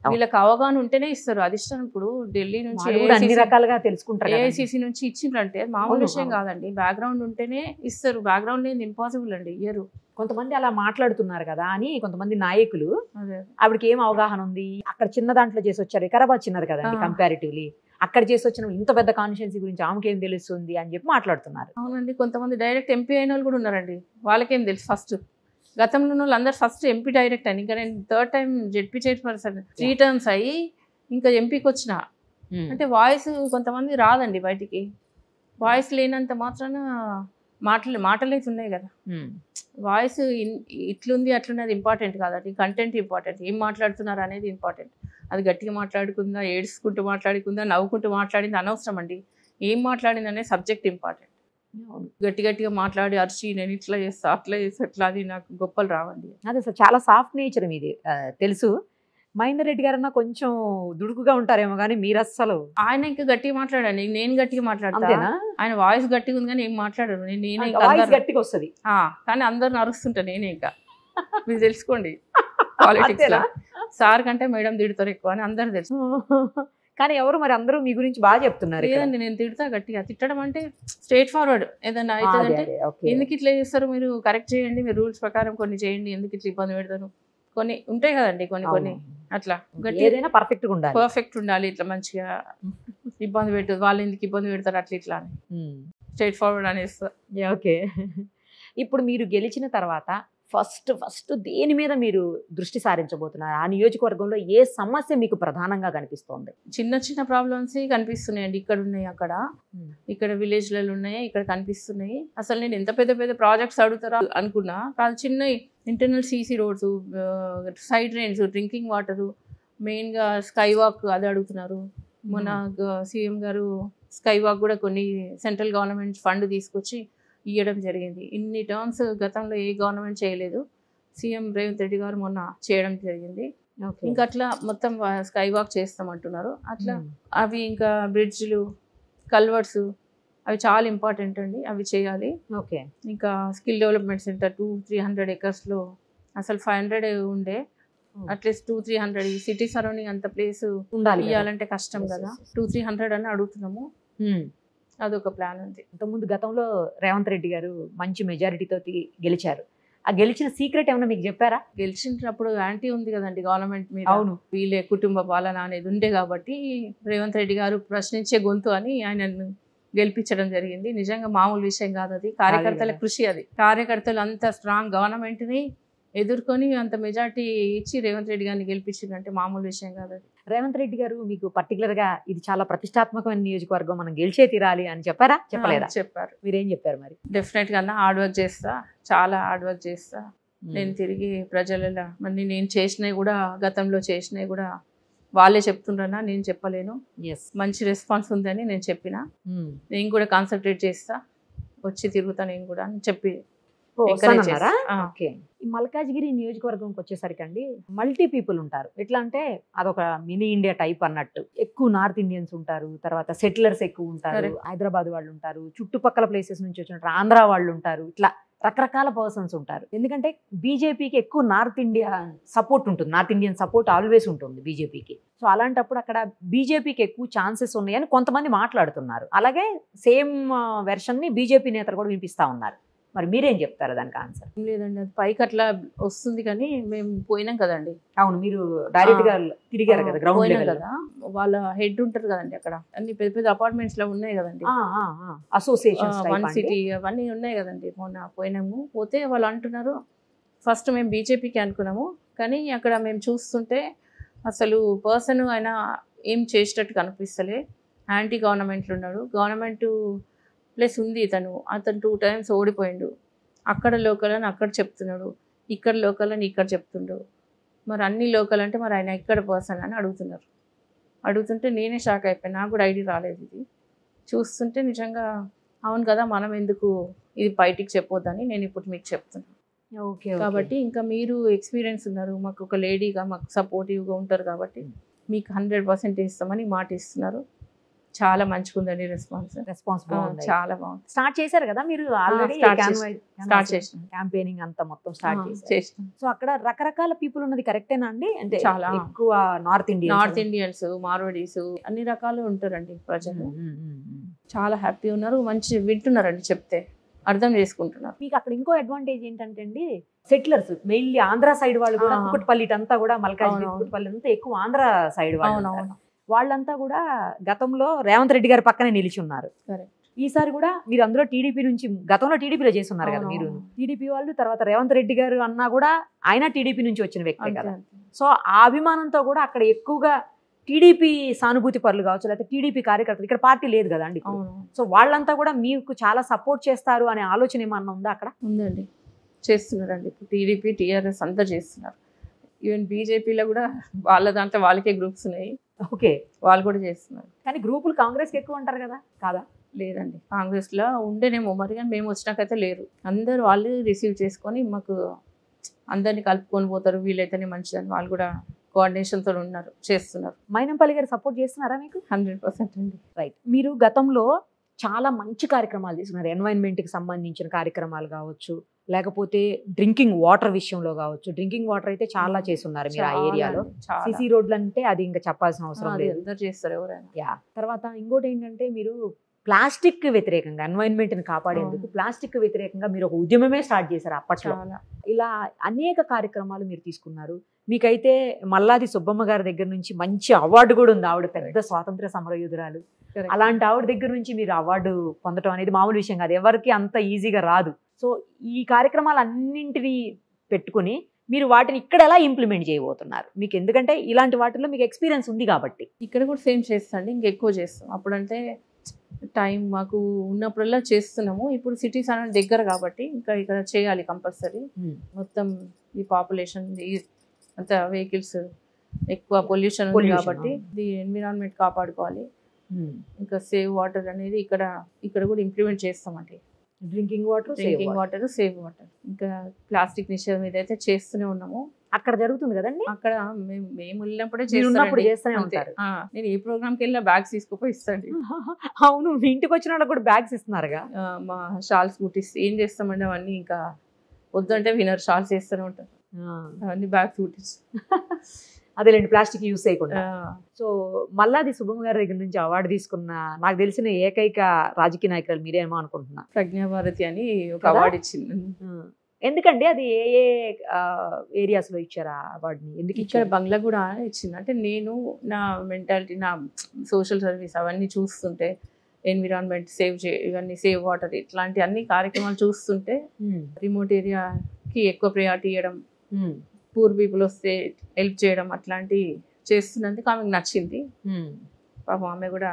వీళ్ళకి అవగాహన ఉంటేనే ఇస్తారు. అధిష్టానం ఇప్పుడు ఢిల్లీ నుంచి అన్ని రకాలుగా తెలుసుకుంటారు, ఏఐసిసి నుంచి ఇచ్చిండ్రంటే మామూలు విషయం కాదండి. బ్యాక్గ్రౌండ్ ఉంటేనే ఇస్తారు. బ్యాక్గ్రౌండ్ లేదు ఇంపాసిబుల్ అండి, ఇయ్యరు. కొంతమంది అలా మాట్లాడుతున్నారు కదా అని కొంతమంది నాయకులు, ఆవిడకి ఏం అవగాహన ఉంది, అక్కడ చిన్న దాంట్లో చేసి వచ్చారు, వికారాబాద్ చిన్నది కదండి కంపారిటివ్లీ, అక్కడ చేసి వచ్చిన ఇంత పెద్ద కాన్స్టిట్యుయెన్సీ గురించి ఆమెకి ఏం తెలుస్తుంది అని చెప్పి మాట్లాడుతున్నారు. అవునండి, కొంతమంది డైరెక్ట్ ఎంపీ అయిన వాళ్ళు కూడా ఉన్నారండి. వాళ్ళకేం తెలుసు? ఫస్ట్ గతంలో ఉన్న వాళ్ళు అందరు ఫస్ట్ ఎంపీ డైరెక్ట్ అని, ఇంకా నేను 3rd time ZP chairperson 3 terms అయ్యి ఇంకా ఎంపీకి వచ్చిన. అంటే వాయిస్ కొంతమంది రాదండి బయటికి. వాయిస్ లేనంత మాత్రాన మాటలు అయితే ఉన్నాయి కదా. వాయిస్ ఇట్లుంది అట్లున్నది ఇంపార్టెంట్ కాదండి, కంటెంట్ ఇంపార్టెంట్. ఏం మాట్లాడుతున్నారు అనేది ఇంపార్టెంట్. అది గట్టిగా మాట్లాడుకుందా, ఏడ్చుకుంటూ మాట్లాడుకుందా, నవ్వుకుంటూ మాట్లాడింది అనవసరం అండి. ఏం మాట్లాడింది అనే సబ్జెక్ట్ ఇంపార్టెంట్. గట్టిగా మాట్లాడి అరిచి నేను ఇట్లా చేస్తా అట్లా చేస్తా అట్లా, అది నాకు గొప్పలు రావండి. అదే సార్, చాలా సాఫ్ట్ నేచర్ మీది తెలుసు. మహేందర్ రెడ్డి గారన్నా కొంచెం దుడుకుగా ఉంటారేమో కానీ మీరు అస్సలు. ఆయన ఇంకా గట్టిగా మాట్లాడండి, నేను గట్టిగా మాట్లాడతాను. ఆయన వాయిస్ గట్టిగా ఉంది కానీ ఏం మాట్లాడరు. నేనే గట్టిగా వస్తుంది కానీ అందరు అరుస్తుంటా నేనే. ఇంకా మీరు తెలుసుకోండి పాలిటిక్స్ లో సార్ కంటే మేడం తిడతారు ఎక్కువ అని అందరు తెలుసు. కానీ ఎవరు మరి అందరూ మీ గురించి బాగా చెప్తున్నారు. లేదండి, నేను తిడతా గట్టిగా. తిట్టడం అంటే స్ట్రేట్ ఫార్వర్డ్. ఏదన్నా అవుతుందంటే ఎందుకు ఇట్లా చేస్తారు, మీరు కరెక్ట్ చేయండి, మీరు రూల్స్ ప్రకారం కొన్ని చేయండి, ఎందుకు ఇట్లా ఇబ్బంది పెడతారు, కొన్ని ఉంటాయి కదండి కొన్ని అట్లా. ఏదైనా పర్ఫెక్ట్ ఉండాలి, ఇట్లా మంచిగా ఇబ్బంది పెట్టదు, వాళ్ళు ఎందుకు ఇబ్బంది పెడతారు అట్లా ఇట్లా అని స్ట్రేట్ ఫార్వర్డ్ అనేస్తా. ఓకే, ఇప్పుడు మీరు గెలిచిన తర్వాత ఫస్ట్ దేని మీద మీరు దృష్టి సారించబోతున్నారు? ఆ నియోజకవర్గంలో ఏ సమస్య మీకు ప్రధానంగా కనిపిస్తోంది? చిన్న ప్రాబ్లమ్స్ కనిపిస్తున్నాయండి. ఇక్కడ ఉన్నాయి, ఇక్కడ విలేజ్లలో ఉన్నాయి, ఇక్కడ కనిపిస్తున్నాయి. అసలు నేను ఎంత పెద్ద ప్రాజెక్ట్స్ అడుగుతారా అనుకున్నా, కాదు చిన్న internal CC roads, side drains, drinking water, మెయిన్గా స్కై వాక్ అది అడుగుతున్నారు. మన సీఎం గారు స్కై వాక్ కూడా కొన్ని సెంట్రల్ గవర్నమెంట్ ఫండ్ తీసుకొచ్చి ఇవ్వడం జరిగింది. ఇన్ని టర్మ్స్ గతంలో ఏ గవర్నమెంట్ చేయలేదు. సీఎం రేవంత్ రెడ్డి గారు మొన్న చేయడం జరిగింది. ఇంకా అట్లా మొత్తం స్కై వాక్ చేస్తామంటున్నారు. అట్లా అవి ఇంకా బ్రిడ్జ్లు, కల్వర్ట్స్ అవి చాలా ఇంపార్టెంట్ అండి, అవి చేయాలి. ఓకే, ఇంకా స్కిల్ డెవలప్మెంట్ సెంటర్ 200-300 ఎకర్స్లో అసలు 500 ఉండే, అట్లీస్ట్ 200-300 ఈ సిటీ సరౌండింగ్ అంత ప్లేస్ ఇవ్వాలంటే కష్టం కదా. 200-300 అని అడుగుతున్నాము. అదొక ప్లాన్ ఉంది. ఇంతకుముందు గతంలో రేవంత్ రెడ్డి గారు మంచి మెజారిటీతో గెలిచారు. ఆ గెలిచిన సీక్రెట్ ఏమన్నా మీకు చెప్పారా? గెలిచినప్పుడు యాంటీ ఉంది కదండి గవర్నమెంట్ మీద. అవును, వీళ్ళే కుటుంబ పాలన అనేది ఉండే కాబట్టి రేవంత్ రెడ్డి గారు ప్రశ్నించే గొంతు అని ఆయన గెలిపించడం జరిగింది. నిజంగా మామూలు విషయం కాదు అది, కార్యకర్తల కృషి. అది కార్యకర్తలు అంత స్ట్రాంగ్ గవర్నమెంట్ని ఎదుర్కొని అంత మెజార్టీ ఇచ్చి రేవంత్ రెడ్డి గారిని గెలిపించిందంటే మామూలు విషయం కాదు అది. రేవంత్ రెడ్డి గారు మీకు పర్టికులర్గా ఇది చాలా ప్రతిష్టాత్మకమైన నియోజకవర్గం, మనం గెలిచే తీరాలి అని చెప్పారా? చెప్పలేదా? చెప్పారు. మీరేం చెప్పారు మరి? డెఫినెట్గా హార్డ్ వర్క్ చేస్తా, చాలా హార్డ్ వర్క్ చేస్తా. నేను తిరిగి ప్రజలలో మళ్ళీ నేను చేసినవి కూడా, గతంలో చేసినవి కూడా వాళ్ళే చెప్తుండ్రన్నా, నేను చెప్పలేను. మంచి రెస్పాన్స్ ఉందని నేను చెప్పిన, నేను కూడా కాన్సన్ట్రేట్ చేస్తా, వచ్చి తిరుగుతా నేను కూడా అని చెప్పి. ఓకే, ఈ మల్కాజ్గిరి నియోజకవర్గంకి వచ్చేసరికి అండి మల్టీ పీపుల్ ఉంటారు. ఎట్లా అంటే అదొక మినీ ఇండియా టైప్ అన్నట్టు. ఎక్కువ నార్త్ ఇండియన్స్ ఉంటారు, తర్వాత సెటిలర్స్ ఎక్కువ ఉంటారు, హైదరాబాద్ వాళ్ళు ఉంటారు, చుట్టుపక్కల ప్లేసెస్ నుంచి వచ్చినట్టు ఆంధ్ర వాళ్ళు ఉంటారు, ఇట్లా రకరకాల పర్సన్స్ ఉంటారు. ఎందుకంటే బీజేపీకి ఎక్కువ నార్త్ ఇండియా సపోర్ట్ ఉంటుంది, నార్త్ ఇండియన్ సపోర్ట్ ఆల్వేస్ ఉంటుంది బీజేపీకి. సో అలాంటప్పుడు అక్కడ బీజేపీకి ఎక్కువ ఛాన్సెస్ ఉన్నాయని కొంతమంది మాట్లాడుతున్నారు. అలాగే సేమ్ వెర్షన్ని బీజేపీ నేతలు కూడా వినిపిస్తా ఉన్నారు. మరి మీరేం చెప్తారు దానికి ఆన్సర్? లేదండి, అది పైకి అట్లా వస్తుంది కానీ మేము పోయినాం కదండి. అవును, మీరు డైరెక్ట్ గా తిరిగారు కదా, గ్రౌండ్ లెవెల్ కదా. వాళ్ళ హెడ్ ఉంటారు కదండి అక్కడ, అన్ని పెద్ద అపార్ట్మెంట్స్ లో ఉన్నాయి కదండి, అసోసియేషన్ 1 సిటీ అవన్నీ ఉన్నాయి కదండి. మొన్న పోయినాము, పోతే వాళ్ళు అంటున్నారు ఫస్ట్ మేము బీజేపీకి అనుకున్నాము, కానీ అక్కడ మేము చూస్తుంటే అసలు పర్సన్ ఆయన ఏం చేసేటట్టు కనిపిస్తలే. యాంటీ గవర్నమెంట్లు ఉన్నాడు, గవర్నమెంట్ ప్లస్ ఉంది. అతను 2 టైమ్స్ ఓడిపోయిండు. అక్కడ లోకల్ అని అక్కడ చెప్తున్నాడు, ఇక్కడ లోకల్ అని ఇక్కడ చెప్తుండు. మరి అన్ని లోకల్ అంటే మరి ఆయన ఇక్కడ పర్సన్ అని అడుగుతుంటే నేనే షాక్ అయిపోయాను. నాకు కూడా ఐడియా రాలేదు. ఇది చూస్తుంటే నిజంగా అవును కదా, మనం ఎందుకు ఇది బయటికి చెప్పొద్దని నేను ఇప్పుడు మీకు చెప్తున్నాను. ఓకే. కాబట్టి ఇంకా మీరు ఎక్స్పీరియన్స్ ఉన్నారు, మాకు ఒక లేడీగా మాకు సపోర్టివ్గా ఉంటారు కాబట్టి మీకు 100% ఇస్తామని మాట ఇస్తున్నారు. చాలా మంచిగా ఉందండి రెస్పాన్స్. చాలా బాగుంది. స్టార్ట్ చేశారు కదా మీరు ఆల్రెడీ? స్టార్ట్ చేసిన క్యాంపెయినింగ్ అంతా మొత్తం స్టార్ట్ చేసిన. సో అక్కడ రకరకాల పీపుల్ ఉన్నది కరెక్టేనా అండి? అంటే చాలా ఎక్కువ నార్త్ ఇండియన్స్, మార్వడీస్ అన్ని రకాలు ఉంటారండి ప్రజలు. చాలా హ్యాపీ ఉన్నారు, మంచి వింటున్నారండి, చెప్తే అర్థం చేసుకుంటున్నారు. మీకు అక్కడ ఇంకో అడ్వాంటేజ్ ఏంటంటే అండి, సెటిలర్స్ మెయిన్లీ ఆంధ్ర సైడ్ వాళ్ళు కూడా, కుక్కట్పల్లి అంతా కూడా, మల్కాజ్గిరి కుక్కట్పల్లి అంతా ఎక్కువ ఆంధ్ర సైడ్ వాళ్ళు. వాళ్ళంతా కూడా గతంలో రేవంత్ రెడ్డి గారి పక్కనే నిలిచి ఉన్నారు. ఈసారి కూడా మీరు అందులో టీడీపీ నుంచి, గతంలో టీడీపీలో చేస్తున్నారు కదా మీరు, టీడీపీ వాళ్ళు. తర్వాత రేవంత్ రెడ్డి గారు అన్నా కూడా ఆయన టీడీపీ నుంచి వచ్చిన వ్యక్తే కదా. సో ఆ అభిమానంతో కూడా అక్కడ ఎక్కువగా టీడీపీ సానుభూతి పరులు కావచ్చు, లేకపోతే టీడీపీ కార్యకర్తలు, ఇక్కడ పార్టీ లేదు కదా అండి. సో వాళ్ళంతా కూడా మీకు చాలా సపోర్ట్ చేస్తారు అనే ఆలోచన ఏమన్నా ఉందా అక్కడ? ఉందండి, చేస్తున్నారండి. ఇప్పుడు టీడీపీ, టీఆర్ఎస్ అంతా చేస్తున్నారు. ఈవెన్ బీజేపీలో కూడా వాళ్ళ దాంట్లో వాళ్ళకే గ్రూప్స్ ఉన్నాయి. ఓకే, వాళ్ళు కూడా చేస్తున్నారు. కానీ గ్రూపులు కాంగ్రెస్కి ఎక్కువ ఉంటారు కదా, కాదా? లేదండి, కాంగ్రెస్లో ఉండేనేమో మరి, కానీ మేము వచ్చినాకైతే లేరు. అందరూ వాళ్ళు రిసీవ్ చేసుకొని మాకు అందరినీ కలుపుకొని పోతారు. వీళ్ళైతేనే మంచిదని వాళ్ళు కూడా కోఆర్డినేషన్తో ఉన్నారు, చేస్తున్నారు. మైనంపల్లి గారు సపోర్ట్ చేస్తున్నారా మీకు? 100% అండి. రైట్. మీరు గతంలో చాలా మంచి కార్యక్రమాలు తీసుకున్నారు. ఎన్వైరన్మెంట్కి సంబంధించిన కార్యక్రమాలు కావచ్చు, లేకపోతే డ్రింకింగ్ వాటర్ విషయంలో కావచ్చు. డ్రింకింగ్ వాటర్ అయితే చాలా చేస్తున్నారు మీరు ఆ ఏరియాలో. సిసి రోడ్లు అంటే అది ఇంకా చెప్పాల్సిన అవసరం లేదు, అందరూ చేస్తారు ఎవరైనా. యా. తర్వాత ఇంకోటి ఏంటంటే, మీరు ప్లాస్టిక్ వ్యతిరేకంగా, ఎన్వైరన్మెంట్ని కాపాడేందుకు ప్లాస్టిక్ వ్యతిరేకంగా మీరు ఒక ఉద్యమమే స్టార్ట్ చేశారు అప్పట్లో. ఇలా అనేక కార్యక్రమాలు మీరు తీసుకున్నారు. మీకైతే మల్లాది సుబ్బమ్మ గారి దగ్గర నుంచి మంచి అవార్డు కూడా ఉంది. ఆవిడ పెద్ద స్వాతంత్ర సమరయోధురాలు. అలాంటి ఆవిడ దగ్గర నుంచి మీరు అవార్డు పొందడం అనేది మామూలు విషయం కాదు, ఎవరికి అంత ఈజీగా రాదు. సో ఈ కార్యక్రమాలు అన్నింటినీ పెట్టుకుని మీరు వాటిని ఇక్కడ ఎలా ఇంప్లిమెంట్ చేయబోతున్నారు? మీకు ఎందుకంటే ఇలాంటి వాటిల్లో మీకు ఎక్స్పీరియన్స్ ఉంది కాబట్టి. ఇక్కడ కూడా సేమ్ చేస్తాండి, ఇంకెక్కువ చేస్తాం. అప్పుడంటే టైం మాకు ఉన్నప్పుడల్లా చేస్తున్నాము. ఇప్పుడు సిటీస్ అనేది దగ్గర కాబట్టి ఇంకా ఇక్కడ చేయాలి కంపల్సరీ. మొత్తం ఈ పాపులేషన్, అంత వెహికల్స్, ఎక్కువ పొల్యూషన్ ఉంది కాబట్టి ఇది ఎన్విరాన్మెంట్ కాపాడుకోవాలి. ఇంకా సేవ్ వాటర్ అనేది ఇక్కడ కూడా ఇంప్లిమెంట్ చేస్తామండి. Drinking water, save water. ఇంకా ప్లాస్టిక్ నిషేధం ఏదైతే చేస్తూనే ఉన్నాము. అక్కడ జరుగుతుంది కదండి. అక్కడ మేము వెళ్ళినప్పుడే చేస్తూనే ఉంటారు. నేను ఏ ప్రోగ్రామ్కి వెళ్ళినా బ్యాగ్స్ తీసుకుపోయి ఇస్తాండి. అవును, మీ ఇంటికి వచ్చిన వాళ్ళకి కూడా బ్యాగ్స్ ఇస్తున్నారుగా. మా షాల్స్ కుట్టిస్ ఏం చేస్తామండి అవన్నీ, ఇంకా వద్దంటే వినర్ షాల్స్ వేస్తూనే ఉంటారు. అవన్నీ బ్యాగ్స్ కుట్టిస్. అదేలేండి, ప్లాస్టిక్ యూస్ చేయకుండా. సో మల్లాది సుబ్బమ్మ గారి దగ్గర నుంచి అవార్డు తీసుకున్న నాకు తెలిసిన ఏకైక రాజకీయ నాయకులు మీరేమో అనుకుంటున్నా. ప్రజ్ఞాభారతి అని ఒక అవార్డు ఇచ్చింది. ఎందుకండి అది ఏ ఏరియాస్ లో ఇచ్చారా అవార్డుని? ఎందుకు ఇక్కడ బంగ్లా కూడా ఇచ్చింది. అంటే నేను నా మెంటాలిటీ, నా సోషల్ సర్వీస్ అవన్నీ చూస్తుంటే, ఎన్విరాన్మెంట్ సేవ్ ఇవన్నీ, సేవ్ వాటర్, ఇట్లాంటి అన్ని కార్యక్రమాలు చూస్తుంటే రిమోట్ ఏరియాకి ఎక్కువ ప్రయారిటీ ఇవ్వడం, పూర్ పీపుల్ వస్తే హెల్ప్ చేయడం, అట్లాంటి చేస్తున్నందుకు ఆమెకు నచ్చింది. పాపం ఆమె కూడా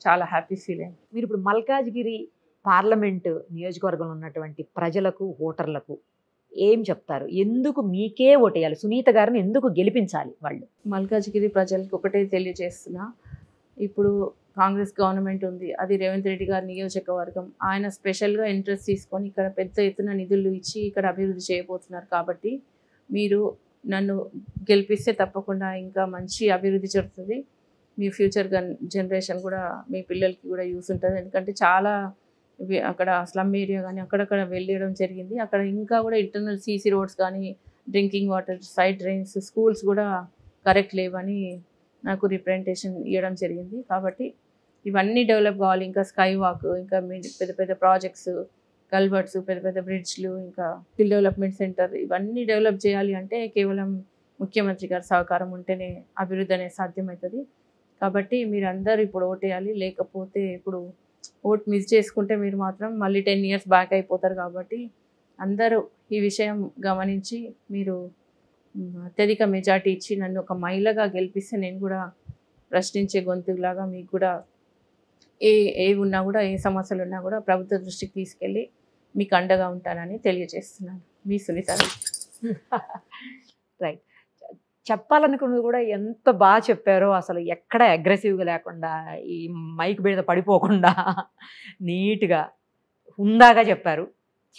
చాలా హ్యాపీ ఫీల్ అయింది. మీరు ఇప్పుడు మల్కాజ్గిరి పార్లమెంటు నియోజకవర్గంలో ఉన్నటువంటి ప్రజలకు, ఓటర్లకు ఏం చెప్తారు? ఎందుకు మీకే ఓటేయాలి? సునీత గారిని ఎందుకు గెలిపించాలి వాళ్ళు? మల్కాజ్గిరి ప్రజలకు ఒకటే తెలియజేస్తున్నా, ఇప్పుడు కాంగ్రెస్ గవర్నమెంట్ ఉంది, అది రేవంత్ రెడ్డి గారి నియోజకవర్గం. ఆయన స్పెషల్గా ఇంట్రెస్ట్ తీసుకొని ఇక్కడ పెద్ద ఎత్తున నిధులు ఇచ్చి ఇక్కడ అభివృద్ధి చేయబోతున్నారు. కాబట్టి మీరు నన్ను గెలిపిస్తే తప్పకుండా ఇంకా మంచి అభివృద్ధి జరుగుతుంది. మీ ఫ్యూచర్ జనరేషన్ కూడా, మీ పిల్లలకి కూడా యూస్ ఉంటుంది. ఎందుకంటే చాలా అక్కడ స్లమ్ ఏరియా కానీ అక్కడక్కడ వెళ్ళడం జరిగింది. అక్కడ ఇంకా కూడా ఇంటర్నల్ సీసీ రోడ్స్ కానీ, drinking water, side drains, schools కూడా కరెక్ట్ లేవని నాకు రిప్రజెంటేషన్ ఇవ్వడం జరిగింది. కాబట్టి ఇవన్నీ డెవలప్ కావాలి. ఇంకా స్కై వాక్, ఇంకా పెద్ద పెద్ద ప్రాజెక్ట్స్, కల్వర్ట్స్, పెద్ద పెద్ద బ్రిడ్జ్లు, ఇంకా స్కిల్ డెవలప్మెంట్ సెంటర్, ఇవన్నీ డెవలప్ చేయాలి అంటే కేవలం ముఖ్యమంత్రి గారి సహకారం ఉంటేనే అభివృద్ధి అనేది సాధ్యమవుతుంది. కాబట్టి మీరందరూ ఇప్పుడు ఓటేయాలి. లేకపోతే ఇప్పుడు ఓట్ మిస్ చేసుకుంటే మీరు మాత్రం మళ్ళీ 10 years బ్యాక్ అయిపోతారు. కాబట్టి అందరూ ఈ విషయం గమనించి మీరు అత్యధిక మెజార్టీ ఇచ్చి నన్ను ఒక మహిళగా గెలిపిస్తే నేను కూడా ప్రశ్నించే గొంతులాగా మీకు కూడా ఏ ఉన్నా కూడా, ఏ సమస్యలు ఉన్నా కూడా ప్రభుత్వ దృష్టికి తీసుకెళ్ళి మీకు అండగా ఉంటానని తెలియజేస్తున్నాను. మీ సునీత. రైట్. చెప్పాలనుకున్నది కూడా ఎంత బాగా చెప్పారో, అసలు ఎక్కడ అగ్రెసివ్గా లేకుండా, ఈ మైక్ మీద పడిపోకుండా నీట్గా హుందాగా చెప్పారు.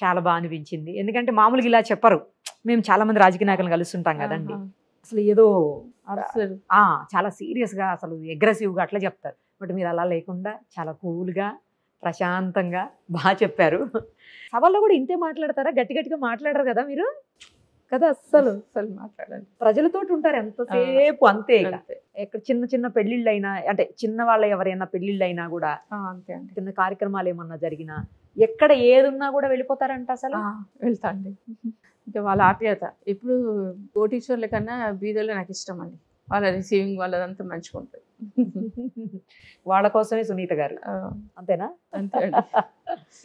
చాలా బాగా అనిపించింది. ఎందుకంటే మామూలుగా ఇలా చెప్పరు. మేము చాలా మంది రాజకీయ నాయకులను కలుస్తుంటాం కదండి. అసలు ఏదో చాలా సీరియస్గా అసలు అగ్రెసివ్గా అట్లా చెప్తారు. బట్ మీరు అలా లేకుండా చాలా కూల్గా ప్రశాంతంగా బాగా చెప్పారు. సభల్లో కూడా ఇంతే మాట్లాడతారా? గట్టి గట్టిగా మాట్లాడరు కదా మీరు కదా? అస్సలు మాట్లాడాలి. ప్రజలతో ఉంటారు ఎంతసేపు, అంతే. ఎక్కడ చిన్న చిన్న పెళ్లిళ్ళు అయినా, అంటే చిన్న వాళ్ళ ఎవరైనా పెళ్లిళ్ళు అయినా కూడా, అంతే అండి. చిన్న కార్యక్రమాలు ఏమన్నా జరిగినా, ఎక్కడ ఏదున్నా కూడా వెళ్ళిపోతారంట. అసలు వెళ్తా అండి. ఇంకా వాళ్ళ ఆప్యాయత ఇప్పుడు కోటీశ్వర్ల కన్నా బీదోళ్ళు నాకు ఇష్టం అండి. వాళ్ళ రిసీవింగ్ వాళ్ళదంతా మంచిగా ఉంటుంది. వాళ్ళ కోసమే సునీత గారు, అంతేనా? అంతే.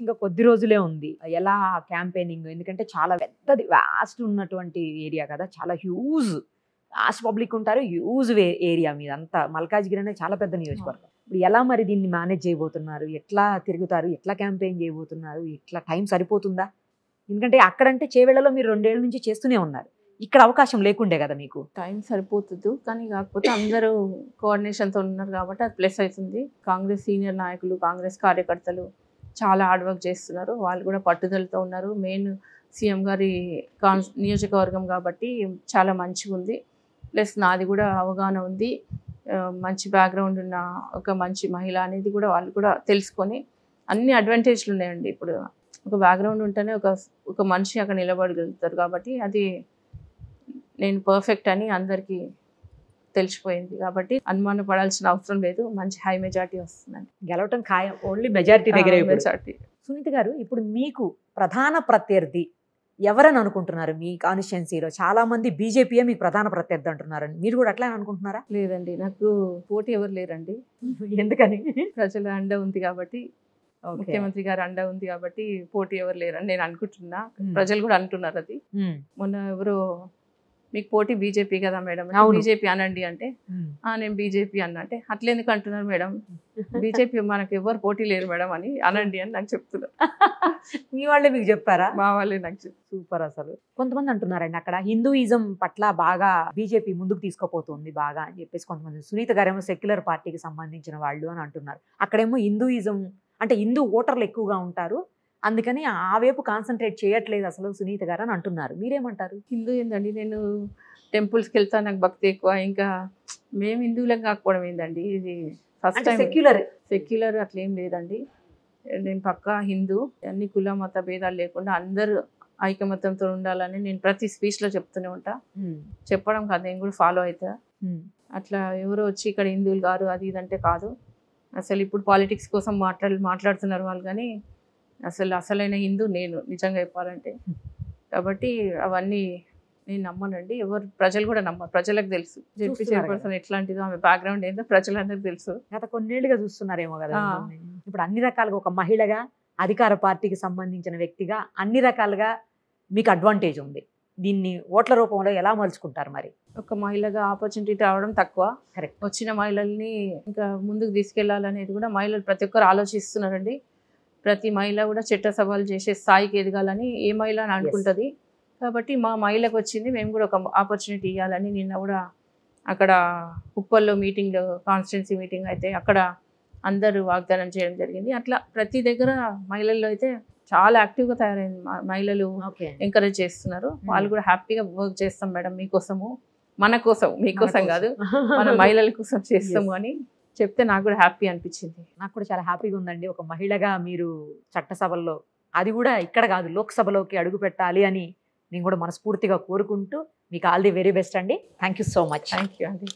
ఇంకా కొద్ది రోజులే ఉంది. ఎలా క్యాంపెయినింగ్? ఎందుకంటే చాలా పెద్దది, వాస్ట్ ఉన్నటువంటి ఏరియా కదా, చాలా హ్యూజ్ వాస్ట్ పబ్లిక్ ఉంటారు, హ్యూజ్ ఏరియా మీదంతా. మల్కాజ్గిరి అనేది చాలా పెద్ద నియోజకవర్గం. ఇప్పుడు ఎలా మరి దీన్ని మేనేజ్ చేయబోతున్నారు? ఎట్లా తిరుగుతారు? ఎట్లా క్యాంపెయిన్ చేయబోతున్నారు? ఎట్లా టైం సరిపోతుందా? ఎందుకంటే అక్కడంటే చేవేళ్లలో మీరు 2 ఏళ్ల నుంచి చేస్తూనే ఉన్నారు. ఇక్కడ అవకాశం లేకుండే కదా మీకు. టైం సరిపోతుంది, కానీ కాకపోతే అందరూ కోఆర్డినేషన్తో ఉన్నారు కాబట్టి అది ప్లస్ అవుతుంది. కాంగ్రెస్ సీనియర్ నాయకులు, కాంగ్రెస్ కార్యకర్తలు చాలా హార్డ్ వర్క్ చేస్తున్నారు. వాళ్ళు కూడా పట్టుదలతో ఉన్నారు. మెయిన్ సీఎం గారి నియోజకవర్గం కాబట్టి చాలా మంచిగా ఉంది. ప్లస్ నాది కూడా అవగాహన ఉంది. మంచి బ్యాక్గ్రౌండ్ ఉన్న ఒక మంచి మహిళ అనేది కూడా వాళ్ళు కూడా తెలుసుకొని అన్ని అడ్వాంటేజ్లు ఉన్నాయండి. ఇప్పుడు ఒక బ్యాక్గ్రౌండ్ ఉంటేనే ఒక మనిషి అక్కడ నిలబడగలుగుతారు కాబట్టి అది నేను పర్ఫెక్ట్ అని అందరికీ తెలిసిపోయింది. కాబట్టి అనుమానం పడాల్సిన అవసరం లేదు. మంచి హై మెజార్టీ వస్తుందండి. గెలవటం ఖాయం. ఓన్లీ మెజార్టీ దగ్గర. మెజార్టీ. సునీత గారు, ఇప్పుడు మీకు ప్రధాన ప్రత్యర్థి ఎవరని అనుకుంటున్నారు? మీ కాన్స్టిట్యుయెన్సీలో చాలా మంది బీజేపీయే మీకు ప్రధాన ప్రత్యర్థి అంటున్నారని, మీరు కూడా అట్లా అనుకుంటున్నారా? లేదండి, నాకు పోటీ ఎవరు లేరండి. ఎందుకని? ప్రజల అండ ఉంది కాబట్టి, ముఖ్యమంత్రి గారు అండ ఉంది కాబట్టి పోటీ ఎవరు లేరని నేను అనుకుంటున్నా. ప్రజలు కూడా అంటున్నారు అది. మొన్న ఎవరో మీకు పోటీ బీజేపీ కదా మేడం, బీజేపీ అనండి అంటే నేను బీజేపీ అన్న అంటే అట్లెందుకు అంటున్నారు మేడం, బీజేపీ మనకు ఎవరు పోటీ లేరు మేడం అని అనండి అని నాకు చెప్తున్నారు. మీ వాళ్ళే మీకు చెప్పారా? మా వాళ్ళే నాకు చెప్పారు. సూపర్. అసలు కొంతమంది అంటున్నారండి అక్కడ హిందూయిజం పట్ల బాగా బీజేపీ ముందుకు తీసుకుపోతుంది బాగా అని చెప్పేసి కొంతమంది. సునీత గారేమో సెక్యులర్ పార్టీకి సంబంధించిన వాళ్ళు అని అంటున్నారు. అక్కడేమో హిందూయిజం అంటే హిందూ ఓటర్లు ఎక్కువగా ఉంటారు, అందుకని ఆ వైపు కాన్సన్ట్రేట్ చేయట్లేదు అసలు సునీత గారు అని అంటున్నారు. మీరేమంటారు? హిందూ ఏందండి, నేను టెంపుల్స్కి వెళ్తాను, నాకు భక్తి ఎక్కువ. ఇంకా మేము హిందువులం కాకపోవడం ఏందండి, ఇది ఫస్ట్ టైం. సెక్యులర్ అట్లా ఏం లేదండి. నేను పక్కా హిందూ. అన్ని కుల మత భేదాలు లేకుండా అందరూ ఐకమత్యంతో ఉండాలని నేను ప్రతి స్పీచ్లో చెప్తూనే ఉంటా. చెప్పడం కాదు, నేను కూడా ఫాలో అవుతా. అట్లా ఎవరో వచ్చి ఇక్కడ హిందువులు గారు అది ఇదంటే కాదు. అసలు ఇప్పుడు పాలిటిక్స్ కోసం మాట్లాడుతున్నారు వాళ్ళు, కానీ అసలైన హిందూ నేను నిజంగా చెప్పాలంటే. కాబట్టి అవన్నీ నేను నమ్మనండి. ఎవరు ప్రజలు కూడా నమ్మరు. ప్రజలకు తెలుసు జెడ్పీ చైర్పర్సన్ ఎట్లాంటిదో, ఆమె బ్యాక్గ్రౌండ్ ఏందో ప్రజలందరికీ తెలుసు. గత కొన్నేళ్లుగా చూస్తున్నారేమో కదా. ఇప్పుడు అన్ని రకాలుగా ఒక మహిళగా, అధికార పార్టీకి సంబంధించిన వ్యక్తిగా అన్ని రకాలుగా మీకు అడ్వాంటేజ్ ఉంది. దీన్ని ఓట్ల రూపంలో ఎలా మలుచుకుంటారు మరి? ఒక మహిళగా ఆపర్చునిటీ రావడం తక్కువ. కరెక్ట్. వచ్చిన మహిళల్ని ఇంకా ముందుకు తీసుకెళ్లాలనేది కూడా మహిళలు ప్రతి ఒక్కరు ఆలోచిస్తున్నారండి. ప్రతి మహిళ కూడా చట్టసభలు చేసే స్థాయికి ఎదగాలని ఏ మహిళ అని అనుకుంటుంది. కాబట్టి మా మహిళకు వచ్చింది, మేము కూడా ఒక ఆపర్చునిటీ ఇవ్వాలని నిన్న కూడా అక్కడ ఉప్పల్లో మీటింగ్, కాన్స్టిట్యున్సీ మీటింగ్ అయితే అక్కడ అందరూ వాగ్దానం చేయడం జరిగింది. అట్లా ప్రతి దగ్గర మహిళల్లో అయితే చాలా యాక్టివ్గా తయారైంది. మహిళలు ఎంకరేజ్ చేస్తున్నారు. వాళ్ళు కూడా హ్యాపీగా వర్క్ చేస్తాం మేడం మీకోసము, మన కోసం, మీకోసం కాదు, మన మహిళల కోసం చేస్తాము అని చెప్తే నాకు కూడా హ్యాపీ అనిపించింది. నాకు కూడా చాలా హ్యాపీగా ఉందండి. ఒక మహిళగా మీరు చట్టసభల్లో, అది కూడా ఇక్కడ కాదు లోక్సభలోకి అడుగు పెట్టాలి అని నేను కూడా మనస్ఫూర్తిగా కోరుకుంటూ మీకు ఆల్ ది వెరీ బెస్ట్ అండి. Thank you so much. Thank you అండి.